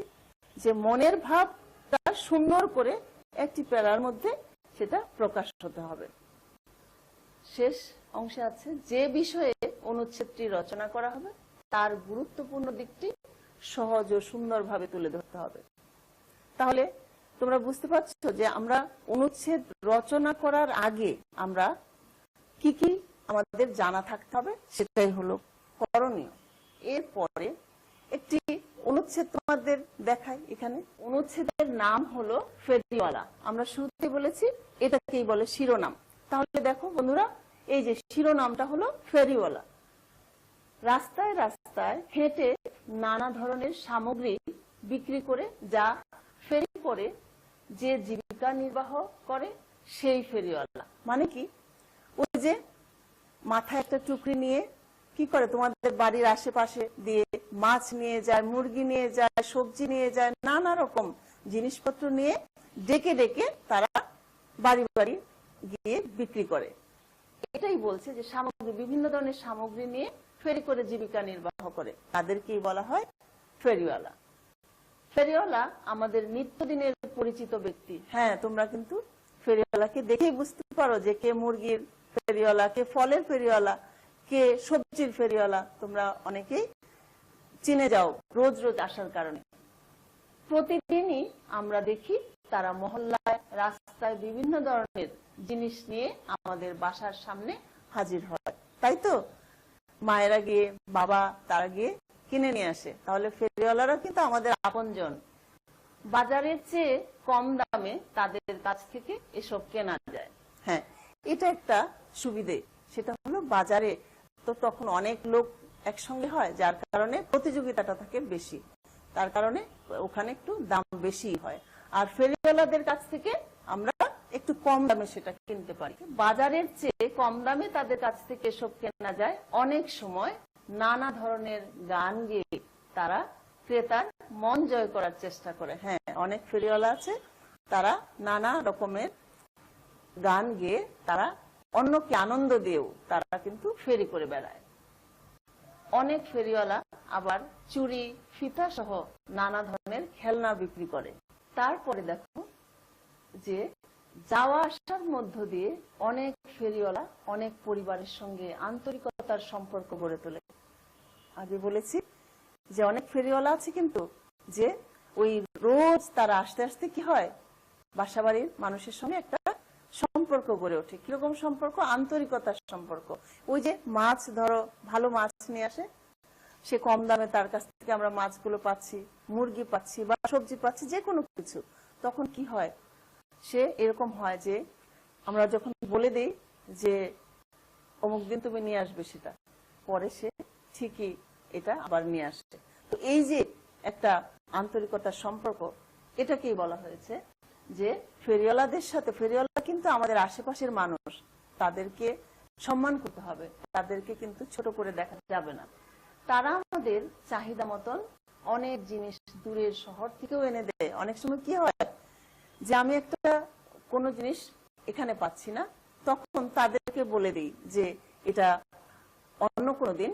যে মনের ভাবটা সুন্দর করে একটি প্যারার মধ্যে সেটা প্রকাশ হতে হবে। শেষ অংশে আছে যে বিষয়ে অনুচ্ছেদটি রচনা করা হবে তার গুরুত্বপূর্ণ দিকটি সহজ ও সুন্দরভাবে তুলে ধরতে হবে। তাহলে তোমরা বুঝতে পারছো যে আমরা অনুচ্ছেদ রচনা করার আগে আমরা কি কি আমাদের জানা থাকতে হবে, সেটাই হলো করণীয়। এরপরে একটি অনুচ্ছেদ তোমাদের দেখাই। এখানে অনুচ্ছেদের নাম হলো ফেরিওয়ালা। আমরা শুরুতেই বলেছি এটাকেই বলে শিরোনাম। তাহলে দেখো বন্ধুরা, এই যে শিরোনামটা হলো ফেরিওয়ালা। রাস্তায় রাস্তায় হেঁটে নানা ধরনের সামগ্রী বিক্রি করে যা ফেরি করে যে জীবিকা নির্বাহ করে সেই ফেরিওয়ালা। মানে কি, ওই যে মাথায় একটা টুকরি নিয়ে কি করে তোমাদের বাড়ির আশেপাশে দিয়ে মাছ নিয়ে যায়, মুরগি নিয়ে যায়, সবজি নিয়ে যায়, নানা রকম জিনিসপত্র নিয়ে ডেকে ডেকে তারা বাড়ি বাড়ি গিয়ে বিক্রি করে। এটাই বলছে যে সামগ্রী, বিভিন্ন ধরনের সামগ্রী নিয়ে ফেরি করে জীবিকা নির্বাহ করে, তাদেরকেই বলা হয় ফেরিওয়ালা। ফেরিওয়ালা আমাদের নিত্যদিনের পরিচিত ব্যক্তি। হ্যাঁ, তোমরা কিন্তু ফেরিওয়ালাকে দেখেই বুঝতে পারো যে কে মুরগির ফেরিওয়ালা, কে ফলের ফেরিওয়ালা, কে সবজির ফেরিওয়ালা। তোমরা অনেকেই চিনে যাও রোজ রোজ আসার কারণে। প্রতিদিনই আমরা দেখি তারা মহল্লায়, রাস্তায় বিভিন্ন ধরনের জিনিস নিয়ে আমাদের বাসার সামনে হাজির হয়, তাই তো? মায়েরা গিয়ে, বাবা তারা গিয়ে কিনে নিয়ে আসে। তাহলে ফেরিওয়ালারা কিন্তু আমাদের আপনজন। বাজারের চেয়ে কম দামে তাদের কাছ থেকে এসব কেনা যায়। হ্যাঁ, এটা একটা সুবিধে। সেটা হলো বাজারে তো তখন অনেক লোক একসঙ্গে হয়, যার কারণে প্রতিযোগিতাটা থাকে বেশি, তার কারণে ওখানে একটু দাম বেশি হয়। আর ফেরিওয়ালাদের কাছ থেকে আমরা একটু কম দামে সেটা কিনতে পারি। বাজারের চেয়ে কম দামে তাদের কাছ থেকে এসব কেনা যায়। অনেক সময় নানা ধরনের গান গেয়ে তারা ক্রেতার মন জয় করার চেষ্টা করে। হ্যাঁ, অনেক ফেরিওয়ালা আছে, তারা নানা রকমের গান গেয়ে তারা অন্যকে আনন্দ দিয়েও তারা কিন্তু ফেরি করে বেড়ায়। অনেক ফেরিওয়ালা আবার চুড়ি, ফিতা সহ নানা ধরনের খেলনা বিক্রি করে। তারপরে দেখো যে যাওয়া আসার মধ্য দিয়ে অনেক ফেরিওয়ালা অনেক পরিবারের সঙ্গে আন্তরিকতার সম্পর্ক গড়ে তোলে। আগে বলেছি যে অনেক ফেরিওয়ালা আছে কিন্তু যে ওই রোজ তারা আসতে আসতে কি হয়, বাসাবাড়ির মানুষের সঙ্গে একটা সম্পর্ক গড়ে ওঠে। কিরকম সম্পর্ক? আন্তরিকতার সম্পর্ক। ওই যে মাছ ধরো, ভালো মাছ নিয়ে আসে, সে কম দামে তার কাছ থেকে আমরা মাছগুলো পাচ্ছি, মুরগি পাচ্ছি বা সবজি পাচ্ছি, যে কোনো কিছু। তখন কি হয়, সে এরকম হয় যে আমরা যখন বলে দেই যে অমুক দিন তুমি নিয়ে আসবে, সেটা পরে সে ঠিকই এটা আবার নিয়ে আসছে। তো এই যে একটা আন্তরিকতার সম্পর্ক, এটাকেই বলা হয়েছে যে ফেরিওয়ালাদের সাথে, ফেরিওয়ালা কিন্তু আমাদের আশেপাশের মানুষ, তাদেরকে সম্মান করতে হবে, তাদেরকে কিন্তু ছোট করে দেখা যাবে না। তারা আমাদের চাহিদা মতন অনেক জিনিস দূরের শহর থেকেও এনে দেয়। অনেক সময় কি হয় যে আমি একটা কোনো জিনিস এখানে পাচ্ছি না, তখন তাদেরকে বলে দিই যে এটা অন্য কোনো দিন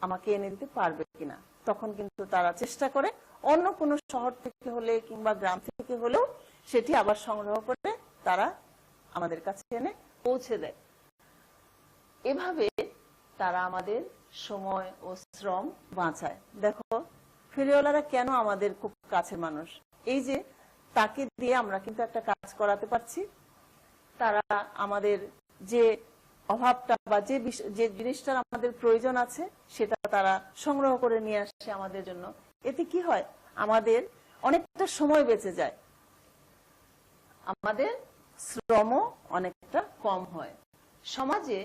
আমাকে এনে দিতে পারবে কিনা। তখন কিন্তু তারা চেষ্টা করে অন্য কোনো শহর থেকে হলে কিংবা গ্রাম থেকে হলেও সেটি আবার সংগ্রহ করে তারা আমাদের কাছে এনে পৌঁছে দেয়। এভাবে তারা আমাদের সময় ও শ্রম বাঁচায়। দেখো ফেরিওয়ালারা কেন আমাদের খুব কাছের মানুষ। এই যে তাকে দিয়ে আমরা কিন্তু একটা কাজ করাতে পারছি, তারা আমাদের যে অভাবটা বা যে জিনিসটার আমাদের প্রয়োজন আছে সেটা তারা সংগ্রহ করে নিয়ে আসছে আমাদের জন্য। এতে কি হয়, আমাদের অনেকটা সময় বেঁচে যায়, আমাদের শ্রমও অনেকটা কম হয়। সমাজে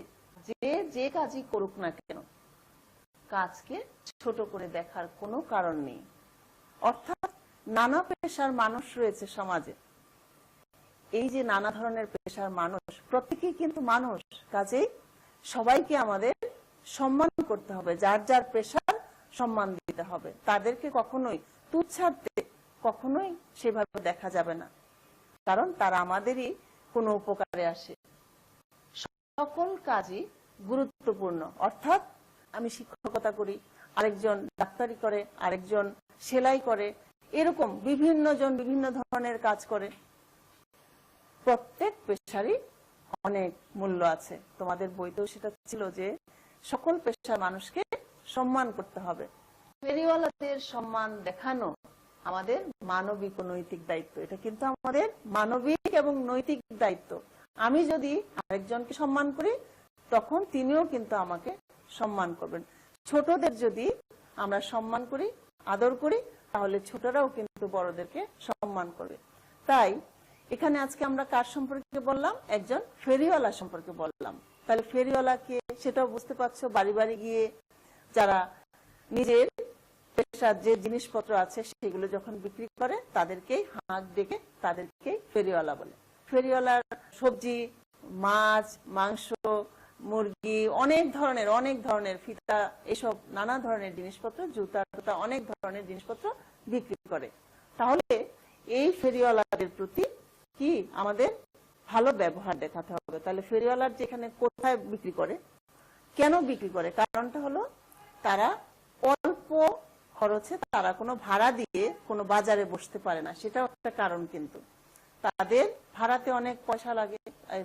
যে কাজই করুক না কেন, কাজকে ছোট করে দেখার কোনো কারণ নেই। অর্থাৎ নানা পেশার মানুষ রয়েছে সমাজে। এই যে নানা ধরনের পেশার মানুষ, প্রত্যেকেই কিন্তু মানুষ, কাজেই সবাইকে আমাদের সম্মান করতে হবে, যার যার পেশার সম্মান দিতে হবে। তাদেরকে কখনোই তুচ্ছাতে কখনোই সেভাবে দেখা যাবে না, কারণ তারা আমাদেরই কোনো উপকারে আসে। সকল কাজই গুরুত্বপূর্ণ। অর্থাৎ আমি শিক্ষকতা করি, আরেকজন ডাক্তারি করে, আরেকজন সেলাই করে, এরকম বিভিন্ন জন বিভিন্ন ধরনের কাজ করে। প্রত্যেক পেশারই অনেক মূল্য আছে। তোমাদের বইতেও সেটা ছিল যে সকল পেশার মানুষকে সম্মান করতে হবে। ফেরিওয়ালাদের সম্মান দেখানো আমাদের মানবিক ও নৈতিক দায়িত্ব। এটা কিন্তু আমাদের মানবিক এবং নৈতিক দায়িত্ব। আমি যদি আরেকজনকে সম্মান করি, তখন তিনিও কিন্তু আমাকে সম্মান করবেন। ছোটদের যদি আমরা সম্মান করি, আদর করি, তাহলে ছোটরাও কিন্তু বড়দেরকে সম্মান করবে। তাই এখানে আজকে আমরা কার সম্পর্কে বললাম? একজন ফেরিওয়ালা সম্পর্কে বললাম। তাহলে ফেরিওয়ালাকে সেটাও বুঝতে পারছো, বাড়ি বাড়ি গিয়ে যারা নিজের পেশার যে জিনিসপত্র আছে সেগুলো যখন বিক্রি করে তাদেরকেই হাঁক ডেকে তাদেরকেই ফেরিওয়ালা বলে। ফেরিওয়ালার সবজি, মাছ, মাংস, মুরগি, অনেক ধরনের ফিতা, এসব নানা ধরনের জিনিসপত্র, জুতা টুতা, অনেক ধরনের জিনিসপত্র বিক্রি করে। তাহলে এই ফেরিওয়ালাদের প্রতি কি আমাদের ভালো ব্যবহার দেখাতে হবে। তাহলে ফেরিওয়ালার যেখানে কোথায় বিক্রি করে, কেন বিক্রি করে, কারণটা হলো তারা অল্প খরচে, তারা কোনো ভাড়া দিয়ে কোনো বাজারে বসতে পারে না, সেটাও একটা কারণ। কিন্তু তাদের ভাড়াতে অনেক পয়সা লাগে।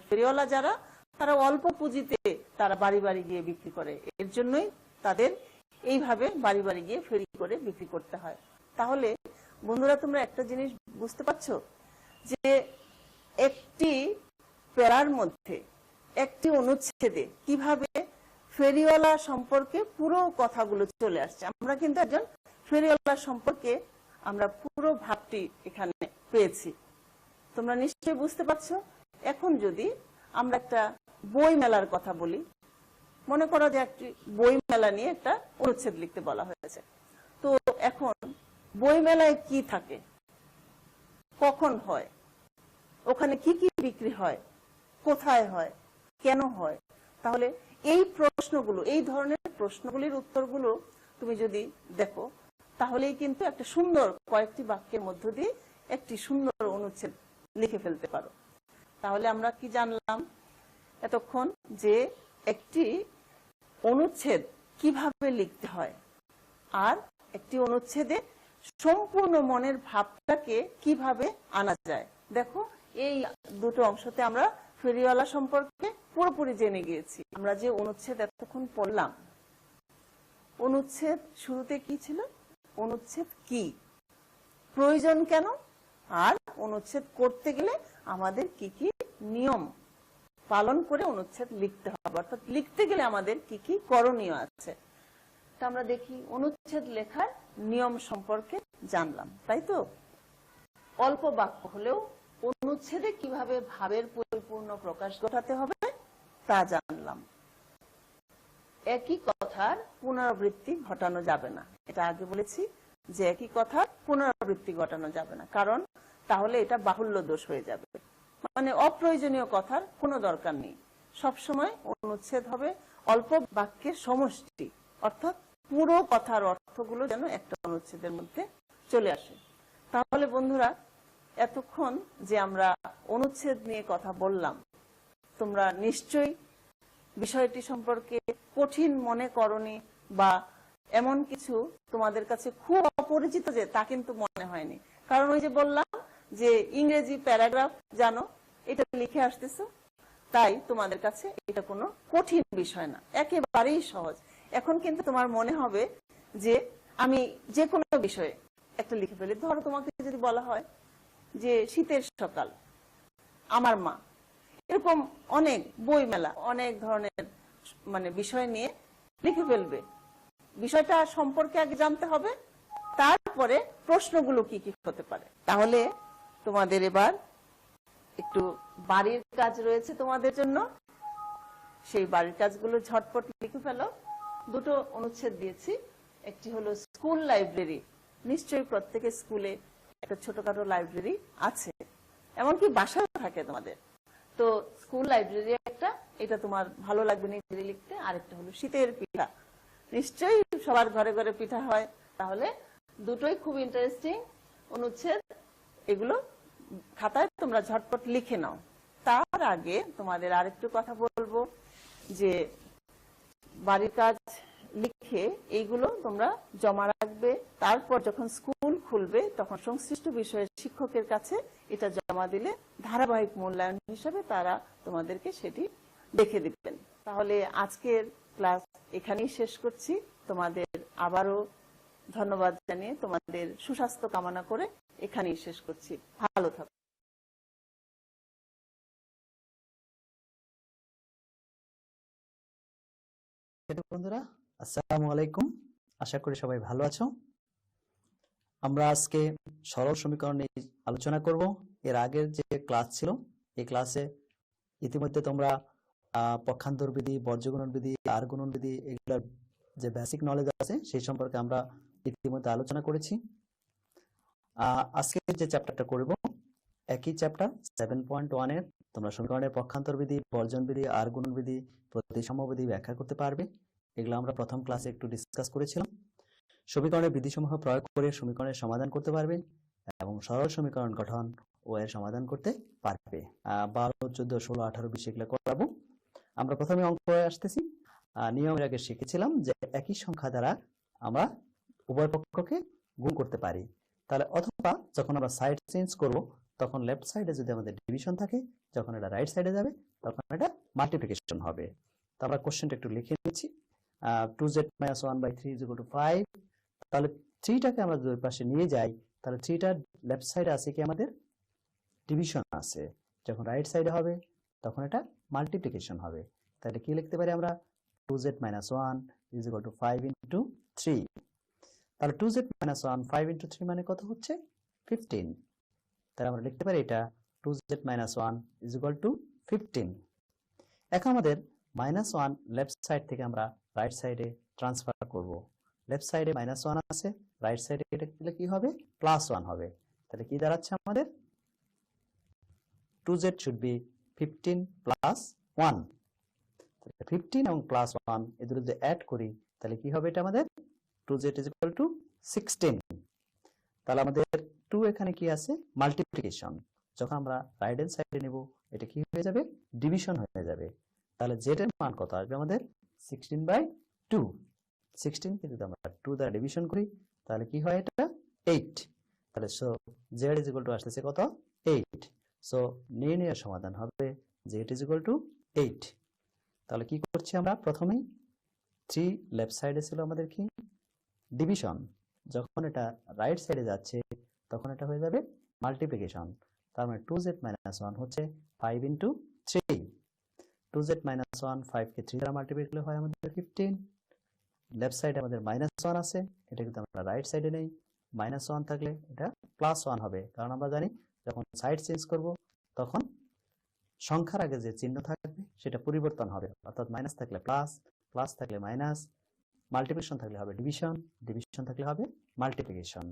ফেরিওয়ালা যারা, তারা অল্প পুঁজিতে তারা বাড়ি বাড়ি গিয়ে বিক্রি করে। এর জন্যই তাদের এইভাবে বাড়ি বাড়ি গিয়ে ফেরি করে বিক্রি করতে হয়। তাহলে বন্ধুরা, তোমরা একটা জিনিস বুঝতে পারছো যে একটি প্যারার মধ্যে, একটি অনুচ্ছেদে কিভাবে ফেরিওয়ালা সম্পর্কে পুরো কথাগুলো চলে আসছে। আমরা কিন্তু একজন ফেরিওয়ালা সম্পর্কে আমরা পুরো ভাবটি এখানে পেয়েছি। তোমরা নিশ্চয়ই বুঝতে পারছো। এখন যদি আমরা একটা বই মেলার কথা বলি, মনে করো যে একটি বই মেলা নিয়ে একটা অনুচ্ছেদ লিখতে বলা হয়েছে। তো এখন বই মেলায় কি থাকে, কখন হয়, ওখানে কি কি বিক্রি হয়, কোথায় হয়, কেন হয়, তাহলে এই প্রশ্নগুলো, এই ধরনের প্রশ্নগুলির উত্তরগুলো তুমি যদি দেখো, তাহলেই কিন্তু একটা সুন্দর কয়েকটি বাক্যের মধ্য দিয়ে একটি সুন্দর অনুচ্ছেদ লিখে ফেলতে পারো। তাহলে আমরা কি জানলাম এতক্ষণ, যে একটি অনুচ্ছেদ কিভাবে লিখতে হয়, আর একটি অনুচ্ছেদে সম্পূর্ণ মনের ভাবটাকে কিভাবে আনা যায়। দেখো, এই দুটো অংশতে আমরা ফেরিওয়ালা সম্পর্কে পুরোপুরি জেনে গিয়েছি। আমরা যে অনুচ্ছেদ এতক্ষণ পড়লাম, অনুচ্ছেদ শুরুতে কি ছিল, অনুচ্ছেদ কি, প্রয়োজন কেন, আর অনুচ্ছেদ করতে গেলে আমাদের কি কি নিয়ম পালন করে অনুচ্ছেদ লিখতে হবে, অর্থাৎ লিখতে গেলে আমাদের কি কি করণীয় আছে। তা আমরা দেখি, অনুচ্ছেদ লেখার নিয়ম সম্পর্কে জানলাম, তাই তো? অল্প বাক্য হলেও অনুচ্ছেদে কিভাবে ভাবের পরিপূর্ণ প্রকাশ ঘটাতে হবে তা জানলাম। একই কথার পুনরাবৃত্তি ঘটানো যাবে না, এটা আগে বলেছি যে একই কথার পুনরাবৃত্তি ঘটানো যাবে না, কারণ তাহলে এটা বাহুল্য দোষ হয়ে যাবে। মানে অপ্রয়োজনীয় কথার কোনো দরকার নেই। সবসময় অনুচ্ছেদ হবে অল্প বাক্যের সমষ্টি, অর্থাৎ পুরো কথার অর্থগুলো যেন একটা অনুচ্ছেদের মধ্যে চলে আসে। তাহলে বন্ধুরা, এতক্ষণ যে আমরা অনুচ্ছেদ নিয়ে কথা বললাম, তোমরা নিশ্চয়ই বিষয়টি সম্পর্কে কঠিন মনে করনি, বা এমন কিছু তোমাদের কাছে খুব অপরিচিত যে তা কিন্তু মনে হয়নি। কারণ ওই যে বললাম যে ইংরেজি প্যারাগ্রাফ জানো, এটা লিখে আসতেছো, তাই তোমাদের কাছে এটা কোনো কঠিন বিষয় না, একেবারেই সহজ। এখন কিন্তু তোমার মনে হবে যে আমি যে কোনো বিষয়ে একটা লিখে ফেলি। ধরো তোমাকে যদি বলা হয় যে শীতের সকাল, আমার মা, এরকম অনেক বই মেলা, অনেক ধরনের মানে বিষয় নিয়ে লিখে ফেলবে। বিষয়টা সম্পর্কে আগে জানতে হবে, তারপরে প্রশ্নগুলো কি কি হতে পারে। তাহলে তোমাদের এবার একটু বাড়ির কাজ রয়েছে তোমাদের জন্য, সেই বাড়ির কাজগুলো ঝটপট লিখে ফেলো। দুটো অনুচ্ছেদ দিয়েছি, একটি হলো স্কুল লাইব্রেরি। নিশ্চয়ই প্রত্যেকের স্কুলে একটা ছোটখাটো লাইব্রেরি আছে, এমনকি বাসাও থাকে তোমাদের। তো স্কুল লাইব্রেরি একটা, এটা তোমার ভালো লাগবে নিজে লিখতে। আরেকটা হলো শীতের পিঠা, নিশ্চয়ই সবার ঘরে ঘরে পিঠা হয়, তাহলে দুটোই খুব ইন্টারেস্টিং অনুচ্ছেদ। এগুলো খাতায় তোমরা ঝটপট লিখে নাও। তার আগে তোমাদের আরেকটু কথা বলবো যে বাড়ির কাজ লিখে এইগুলো তোমরা জমা রাখবে। তারপর যখন স্কুল খুলবে তখন সংশ্লিষ্ট বিষয়ের শিক্ষকের কাছে এটা জমা দিলে ধারাবাহিক মূল্যায়ন হিসেবে তারা তোমাদেরকে সেটি দেখে দিবেন। তাহলে আজকের ক্লাস এখানেই শেষ করছি। তোমাদের আবারও ধন্যবাদ জানিয়ে, তোমাদের সুস্বাস্থ্য কামনা করে এখানেই শেষ করছি। ভালো থাকো। বন্ধুরা, আসসালামু আলাইকুম। আশা করি সবাই ভালো আছো। আমরা আজকে সরল সমীকরণ নিয়ে আলোচনা করব। এর আগের যে ক্লাস ছিল এই ক্লাসে ইতিমধ্যে তোমরা পক্ষান্তর বিধি, বর্জ্যগুণন বিধি, আর গুণন বিধি এগুলোর যে বেসিক নলেজ আছে সেই সম্পর্কে আমরা ইতিমধ্যে আলোচনা করেছি। আজকে যে চ্যাপ্টারটা করব একই চ্যাপ্টার 7.1 এর তোমরা সমীকরণের পক্ষান্তর বিধি, বর্জন বিধি, আর গুণন বিধি, প্রতিসাম্য বিধি ব্যাখ্যা করতে পারবে। এগুলো আমরা প্রথম ক্লাসে একটু ডিসকাস করেছিলাম। সমীকরণের বিধিসমূহ প্রয়োগ করে সমীকরণের সমাধান করতে পারবে এবং সরল সমীকরণ গঠন ও এর সমাধান করতে পারবে। 12, 14, 16, 18, 20 এগুলো করাবো। আমরা প্রথমে অঙ্কে আসতেছি। নিয়মের আগে শিখেছিলাম যে একই সংখ্যা দ্বারা আমরা উভয় পক্ষকে গুণ করতে পারি। তাহলে অথবা যখন আমরা সাইড চেঞ্জ করব তখন লেফট সাইডে যদি আমাদের ডিভিশন থাকে, যখন এটা রাইট সাইডে যাবে তখন এটা মাল্টিপ্লিকেশন হবে। তো আমরা কোশ্চেনটা একটু লিখে নিচ্ছি। 2z - 1/3 = 5। তাহলে 3টাকে আমরা দুই পাশে নিয়ে যাই, তাহলে 3টার লেফট সাইডে আছে কি আমাদের ডিভিশন আছে, যখন রাইট সাইডে হবে তখন এটা মাল্টিপ্লিকেশন হবে। তাহলে কি লিখতে পারি আমরা 2z - 1 = 5 × 3। তাহলে 2z - 1 5 × 3 মানে কত হচ্ছে 15। তাহলে আমরা লিখতে পারি এটা 2z - 1 = 15। এখন আমাদের -1 লেফট সাইড থেকে আমরা রাইট সাইডে ট্রান্সফার করব। লেফট সাইডে -1 আছে, রাইট সাইডে এটা দিলে কি হবে +1 হবে। তাহলে কি দাঁড়াচ্ছে আমাদের 2z should be 15 + 1। 15 এবং +1 এই দুটো যদি অ্যাড করি তাহলে কি হবে এটা আমাদের 2z = 16। তাহলে আমাদের 2 এখানে কি আছে মাল্টিপ্লিকেশন, যখন আমরা রাইট হ্যান্ড সাইডে নেব এটা কি হয়ে যাবে ডিভিশন হয়ে যাবে। তাহলে z এর মান কত আসবে আমাদের 16/2। 16 কে যদি আমরা 2 দ্বারা ডিভিশন করি তাহলে কি হয় এটা 8। তাহলে সো z = আসছে কত 8। সো নির্ণয়ের সমাধান হবে z = 8। তাহলে কি করছি আমরা প্রথমেই 3 লেফট সাইডে ছিল আমাদের কি ডিভিশন, যখন এটা রাইট সাইডে যাচ্ছে তখন এটা হয়ে যাবে মাল্টিপ্লিকেশন। তার মানে 2z - 1 হচ্ছে 5 × 3। 2z - 1 5 কে 3 দ্বারা মাল্টিপ্লাই করলে হয় আমাদের 15। লেফট সাইডে আমাদের -1 আছে, এটা কিন্তু আমরা রাইট সাইডে নেই, -1 থাকলে এটা +1 হবে, কারণ আমরা জানি যখন সাইড চেঞ্জ করব তখন সংখ্যার আগে যে চিহ্ন থাকবে সেটা পরিবর্তন হবে, অর্থাৎ মাইনাস থাকলে প্লাস, প্লাস থাকলে মাইনাস, মাল্টিপ্লিকেশন থাকলে হবে ডিভিশন, ডিভিশন থাকলে হবে মাল্টিপ্লিকেশন।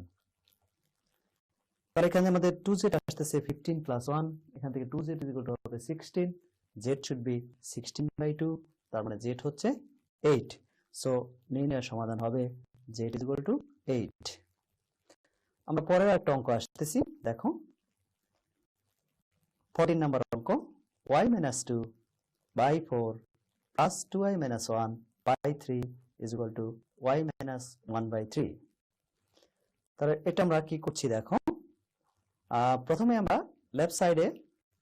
তার এখানে আমাদের 2z আসতেছে 15 + 1, এখান থেকে 2z = হবে 16, z should be 16/2, তার মানে z হচ্ছে 8। সো নির্ণয়ের সমাধান হবে z = 8। আমরা পরের একটা অঙ্ক আসতেছি, দেখো 14 নম্বর অঙ্ক y - 2/4 + 2y - 1/3 = y - 1/3। তাহলে এটা আমরা কি করছি দেখো, প্রথমে আমরা লেফট সাইডে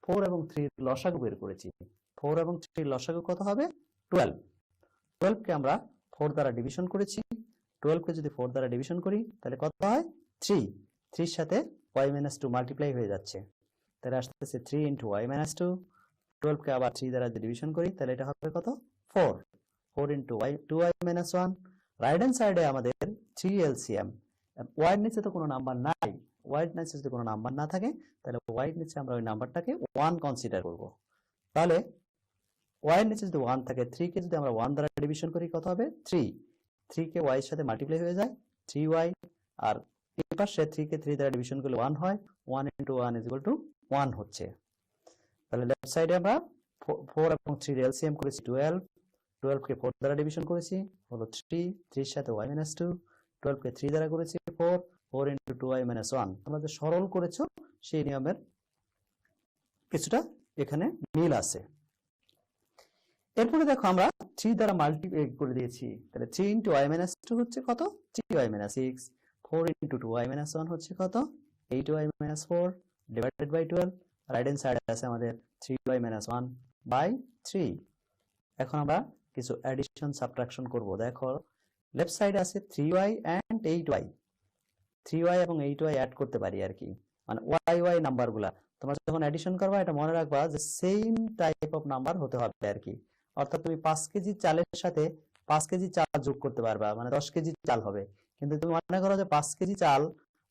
4 এবং 3 এর লসাগু বের করেছি। 4 এবং 3 এর লসাগু কত হবে 12। 12 কে আমরা 4 দ্বারা ডিভিশন করেছি। 12 কে যদি 4 দ্বারা ডিভিশন করি তাহলে কত হয় 3। 3 এর সাথে y - 2 মাল্টিপ্লাই হয়ে যাচ্ছে, তাহলে আসতেছে 3 × y - 2। 12 কে আবার 3 দ্বারা যদি ডিভিশন করি তাহলে এটা হবে কত 4। 4 × 2y - 1। রাইট হ্যান্ড সাইডে আমাদের 3 এলসিএম, y এর নিচে তো কোনো নাম্বার নাই, y এর নিচে যদি কোনো নাম্বার না থাকে তাহলে y এর নিচে আমরা ওই নাম্বারটাকে 1 কনসিডার করব। তাহলে y এর নিচে যদি 1 থাকে, 3 কে যদি আমরা 1 দ্বারা ডিভিশন করি কত হবে 3। 3 কে y এর সাথে মাল্টিপ্লাই হয়ে যায় 3y, আর এই পাশে 3 কে 3 দ্বারা ডিভিশন করলে 1 হয়, 1 × 1 = 1 হচ্ছে। তাহলে লেফট সাইডে আমরা 4 এবং 3 এর এলসিএম করেছি 12, 12 কে 4 দ্বারা ডিভিশন করেছি হলো 3, 3 এর সাথে y - 2, 12 কে 3 দ্বারা করেছি 4, 4 × 2y - 1। তোমরা যে সরল করেছো সেই নিয়মের কিছুটা এখানে মিল আছে। এরপরে দেখো আমরা 3 দ্বারা মাল্টিপ্লাই করে দিয়েছি, তাহলে 3 × y - 2 হচ্ছে কত 3y - 6, 4 × 2y - 1 হচ্ছে কত 8y - 4 divided by 12। Right hand সাইডে আছে আমাদের 3y - 1/3। এখন আমরা কিছু অ্যাডিশন সাবট্রাকশন করব। দেখো লেফট সাইডে আছে 3y and 8y, 3y এবং 8y অ্যাড করতে পারি আর কি, মানে y নাম্বারগুলা তোমরা যখন অ্যাডিশন করবা এটা মনে রাখবা যে সেম টাইপ অফ নাম্বার হতে হবে আর কি। অর্থাৎ তুমি 5 কেজি চালের সাথে 5 কেজি চাল যোগ করতে পারবা, মানে 10 কেজি চাল হবে। কিন্তু তুমি মনে করো যে 5 কেজি চাল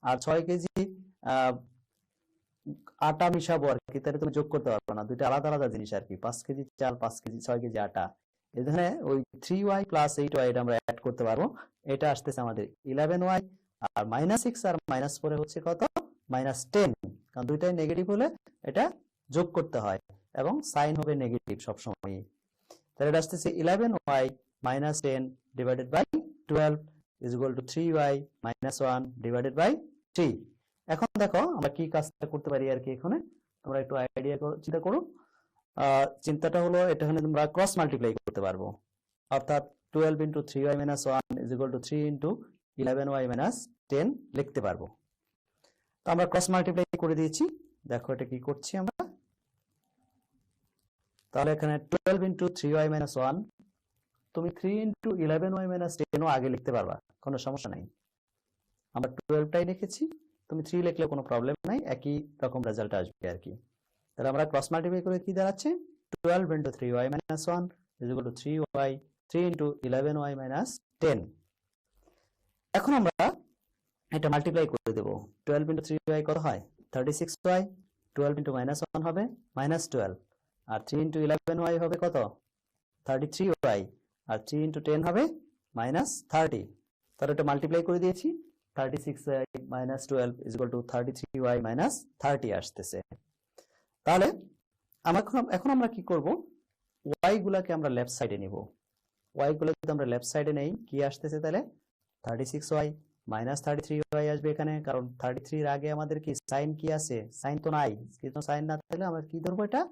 আর 6 কেজি আটা মিশাবো আর কি, তাহলে তুমি যোগ করতে পারবে না, দুইটা আলাদা আলাদা জিনিস আর কি। 5 কেজি চাল, 5 কেজি 6 কেজি আটা, এখানে ওই 3y প্লাস 8y এটা আমরা অ্যাড করতে পারবো। এটা আসতেছে আমাদের 11y, আর -6 আর -4 হচ্ছে কত, -10, কারণ দুইটাই নেগেটিভ হলে এটা যোগ করতে হয় এবং সাইন হবে নেগেটিভ সবসময়। তাহলে এটা আসতেছে 11y - 10 divided by 12 is equal to 3y - 1 divided by 3। এখন দেখো আমরা কি কাজটা করতে পারি আর কি, এখানে তোমরা একটু আইডিয়া চিন্তা করো। চিন্তাটা হলো এখানে তোমরা ক্রস মাল্টিপ্লাই করতে পারবো, অর্থাৎ 12 into 3y - 1 is equal two 3 into 11y - 10 লিখতে পারবো। তো আমরা ক্রস মাল্টিপ্লাই করে দিয়েছি, দেখো এটা কি করছি আমরা। তাহলে এখানে 12 ইন্টু 3y - 1, তুমি 3 ইন্টু 11y - 10 ও আগে লিখতে পারবা, কোনো সমস্যা নাই। আমরা 12টাই লিখেছি, তুমি 3 লিখলে কোনো প্রবলেম নাই, একই রকম রেজাল্ট আসবে আর কি। তাহলে আমরা ক্রস মাল্টিপ্লাই করে কি দাঁড়াচ্ছে, 12 into 3y - 1 is equal two 3 into 11y - 10। এখন আমরা এটা মাল্টিপ্লাই করে দেব। 12 ইন্টু 3y কত হয়, 36y, 12 ইন্টু -1 হবে -12, আর 3 ইন্টু 11y হবে কত, 33y, আর 3 ইন্টু 10 হবে -30। তাহলে এটা মাল্টিপ্লাই করে দিয়েছি, 36y - 12 is equal two 33y - 30 আসতেছে। তাহলে এখন আমরা কি করব, y গুলাকে আমরা লেফট সাইডে নিব। y গুলো যদি আমরা লেফট সাইডে নেই, কি আসতেছে তাহলে 36y - 33y আসবে এখানে, কারণ 33 এর আগে আমাদের কি সাইন কি আছে, সাইন তো নাই, কিন্তু সাইন না থাকলে আমরা কি ধরবো, এটা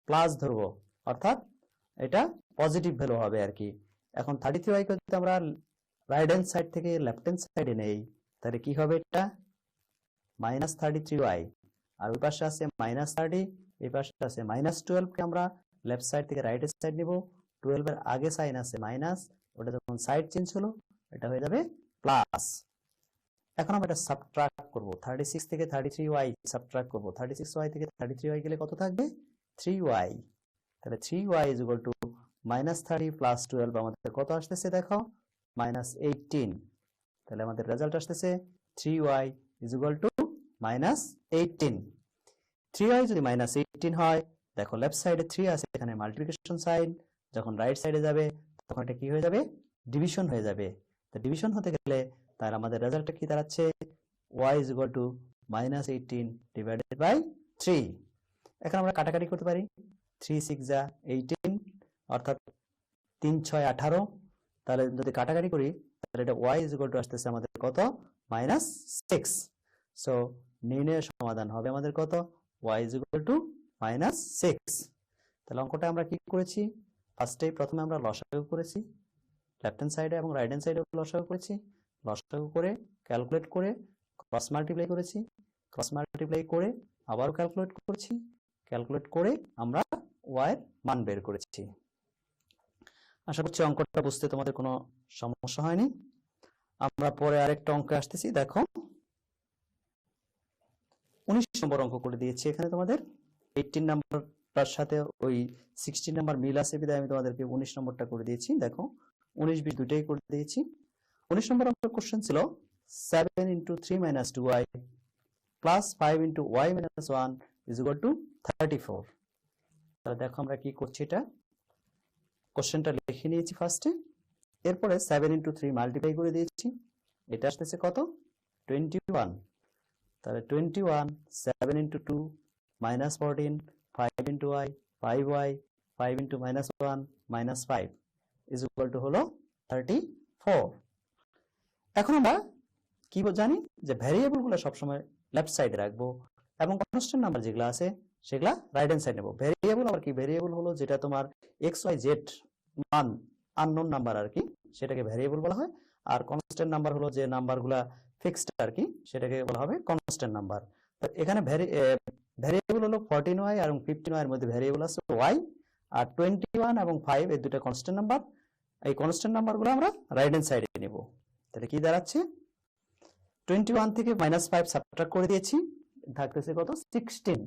প্লাস ধরবো, অর্থাৎ এটা পজিটিভ ভ্যালু হবে আর কি। এখন 33y কে যদি আমরা রাইট হ্যান্ড সাইড থেকে লেফট হ্যান্ড সাইডে নেই, তাহলে কি হবে, এটা -33y, আর ওই পাশে আছে -30, এই পাশে আছে -12, কে আমরা লেফট সাইড থেকে রাইট সাইড নিব। 12 এর আগে সাইন আছে মাইনাস, ওটা যখন সাইড চেঞ্জ হলো এটা হয়ে যাবে প্লাস। এখন আমরা এটা সাবট্রাক্ট করব, 36 থেকে 33y সাবট্রাক্ট করব, 36y থেকে 33y গেলে কত থাকবে, 3y। তাহলে 3y is equal two -30 plus 12 আমাদের কত আসতেছে দেখো, -18। তাহলে আমাদের রেজাল্ট আসতেছে 3y is equal to -18। 3y যদি -18 হয়, দেখো লেফট সাইডে 3 আছে, এখানে মাল্টিপ্লিকেশন সাইন, যখন রাইট সাইডে যাবে তখন এটা কি হয়ে যাবে, ডিভিশন হয়ে যাবে। তো ডিভিশন হতে গেলে তাহলে আমাদের রেজাল্টটা কি দাঁড়াচ্ছে, y is equal to -18 divided by 3। এখন আমরা কাটাকাটি করতে পারি, 3 6 যা 18, অর্থাৎ 3 6 18। তাহলে যদি কাটাকাটি করি তাহলে এটা y ইজ ইকুয়াল টু আসতেছে আমাদের কত, -6। সো নির্ণয়ের সমাধান হবে আমাদের কত, y ইজ ইকুয়াল টু -6। তাহলে অঙ্কটা আমরা কি করেছি, প্রথমে আমরা লসাগু করেছি, লেফট হ্যান্ড সাইডে এবং রাইট হ্যান্ড সাইডে লসাগু করেছি, লসাগু করে ক্যালকুলেট করে ক্রস মাল্টিপ্লাই করেছি, ক্রস মাল্টিপ্লাই করে আবারও ক্যালকুলেট করেছি, ক্যালকুলেট করে আমরা y এর মান বের করেছি। আশা করছি অঙ্কটা বুঝতে তোমাদের কোনো সমস্যা হয়নি। আমরা পরে আরেকটা অঙ্কে আসতেছি, দেখো 19 নম্বর অঙ্ক করে দিয়েছি এখানে তোমাদের। 18 নাম্বারটার সাথে ওই 16 নাম্বার মিল আছে বিধায় আমি তোমাদেরকে 19 নম্বরটা করে দিয়েছি। দেখো 19 20 দুটাই করে দিয়েছি। 19 নম্বর অঙ্কের কোশ্চেন ছিল 7 into 3 - 2y plus 5 into y - 1 is equal two 34। তাহলে দেখো আমরা কি করছি, এটা কোশ্চেনটা লিখে নিয়েছি ফার্স্টে, এরপরে 7 ইন্টু 3 মাল্টিপ্লাই করে দিয়েছি, এটা আসতেছে কত, 21। তাহলে 21 7 into 2 -14 5 into y 5y 5 into -1 -5 is equal two হলো 34। এখন আমরা কি জানি যে ভ্যারিয়েবল গুলো সবসময় লেফট সাইডে রাখবো এবং কনস্ট্যান্ট নাম্বার যেগুলো আছে সেগুলা রাইট হ্যান্ড সাইড নেব। ভ্যারিয়েবল আবার কি, ভ্যারিয়েবল হলো যেটা তোমার এক্স ওয়াই জেড মান আননোন নাম্বার আর কি, সেটাকে ভ্যারিয়েবল বলা হয়। আর কনস্ট্যান্ট নাম্বার হলো যে নাম্বারগুলা ফিক্সড আর কি, সেটাকে বলা হবে কনস্ট্যান্ট নাম্বার। তো এখানে ভ্যারিয়েবল হলো 14y এবং 15y এর মধ্যে ভ্যারিয়েবল আছে y, আর 21 এবং 5 এই দুটো কনস্ট্যান্ট নাম্বার। এই কনস্ট্যান্ট নাম্বারগুলো আমরা রাইট হ্যান্ড সাইডে নেব। তাহলে কি দাঁড়াচ্ছে, 21 থেকে -5 সাবট্রাক্ট করে দিয়েছি, থাকতেছে কত, 16,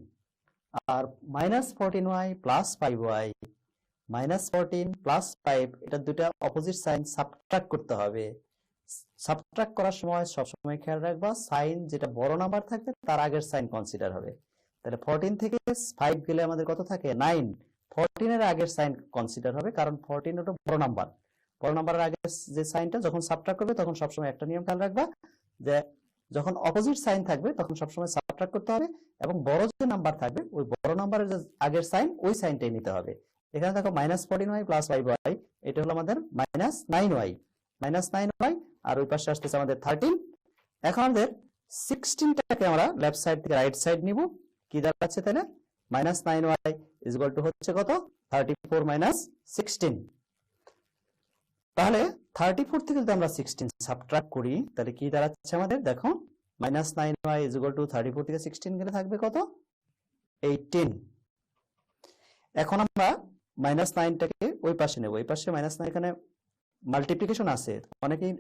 আর -14y প্লাস 5y -14 প্লাস 5 এটা দুটো অপোজিট সাইন সাবট্রাক্ট করতে হবে। সাবট্রাক্ট করার সময় সবসময় খেয়াল রাখবা সাইন যেটা বড় নাম্বার থাকবে তার আগের সাইন কনসিডার হবে। তাহলে 14 থেকে 5 গেলে আমাদের কত থাকে 9। 14 এর আগের সাইন কনসিডার হবে, কারণ 14 ওটা বড় নাম্বার। বড় নাম্বারের আগে যে সাইনটা যখন সাবট্রাক্ট করবে তখন সবসময় একটা নিয়ম খেয়াল রাখবা, যে যখন অপোজিট সাইন থাকবে তখন সবসময় সাবট্রাক্ট করতে হবে, এবং বড় যে নাম্বার থাকবে ওই বড় নাম্বারের যে আগের সাইন ওই সাইনটাই নিতে হবে। এখানে দেখো -14y + 5y, এটা হলো আমাদের -9y, -9y, আর ওই পাশে আসতেছে আমাদের 13। এখন আমাদের 16টাকে আমরা লেফট সাইড থেকে রাইট সাইড নিব, কি দাঁড়াচ্ছে তাহলে -9y হচ্ছে কত 34 - 16। তাহলে 34 থেকে যদি আমরা 16 সাবট্রাক্ট করি তাহলে কি দাঁড়াচ্ছে আমাদের, দেখো -9y 34 থেকে 16 গেলে থাকবে কত 18। এখন আমরা -9টাকে ওই পাশে নেব, এই পাশে -9, এখানে মাল্টিপ্লিকেশন আছে, অনেকেই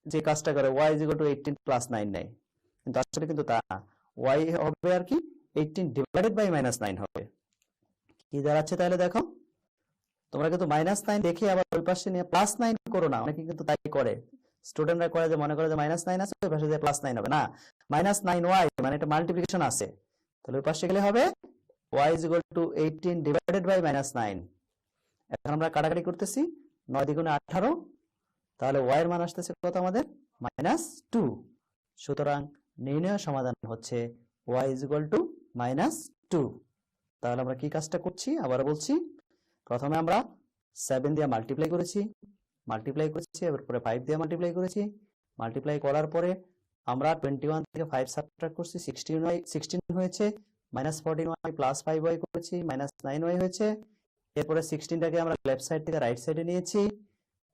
যে কাজটা করে y 18 + 9 নেয়, কিন্তু আসলে কিন্তু তা না, y হবে আর কি 18 ডিভাইডেড বাই -9 হবে। কি দাঁড়াচ্ছে তাহলে দেখো, তোমরা কিন্তু -9 দেখে আবার ওই পাশে নিয়ে +9 করো না, অনেকে কিন্তু তাই করে, স্টুডেন্টরা করে যে মনে করে যে -9 আছে ওই পাশে যে +9 হবে না, -9y মানে এটা মাল্টিপ্লিকেশন আছে, তাহলে ওই পাশে গেলে হবে y 18 ডিভাইডেড বাই -9। এখন আমরা কাটাকাটি করতেছি, 9 দ্বিগুণে 18, তাহলে y এর মান আসতেছে কত আমাদের -2। সুতরাং নির্ণয় সমাধান হচ্ছে y -2। তাহলে আমরা কি কাজটা করছি আবার বলছি, প্রথমে আমরা 7 দিয়ে মাল্টিপ্লাই করেছি, এর পরে 5 দিয়ে মাল্টিপ্লাই করেছি, মাল্টিপ্লাই করার পরে আমরা 21 থেকে 5 সাবট্রাক্ট করছি, 16 হয়েছে, -14y + 5y করেছি, -9y হয়েছে। এরপরে 16টাকে আমরা লেফট সাইড থেকে রাইট সাইডে নিয়েছি,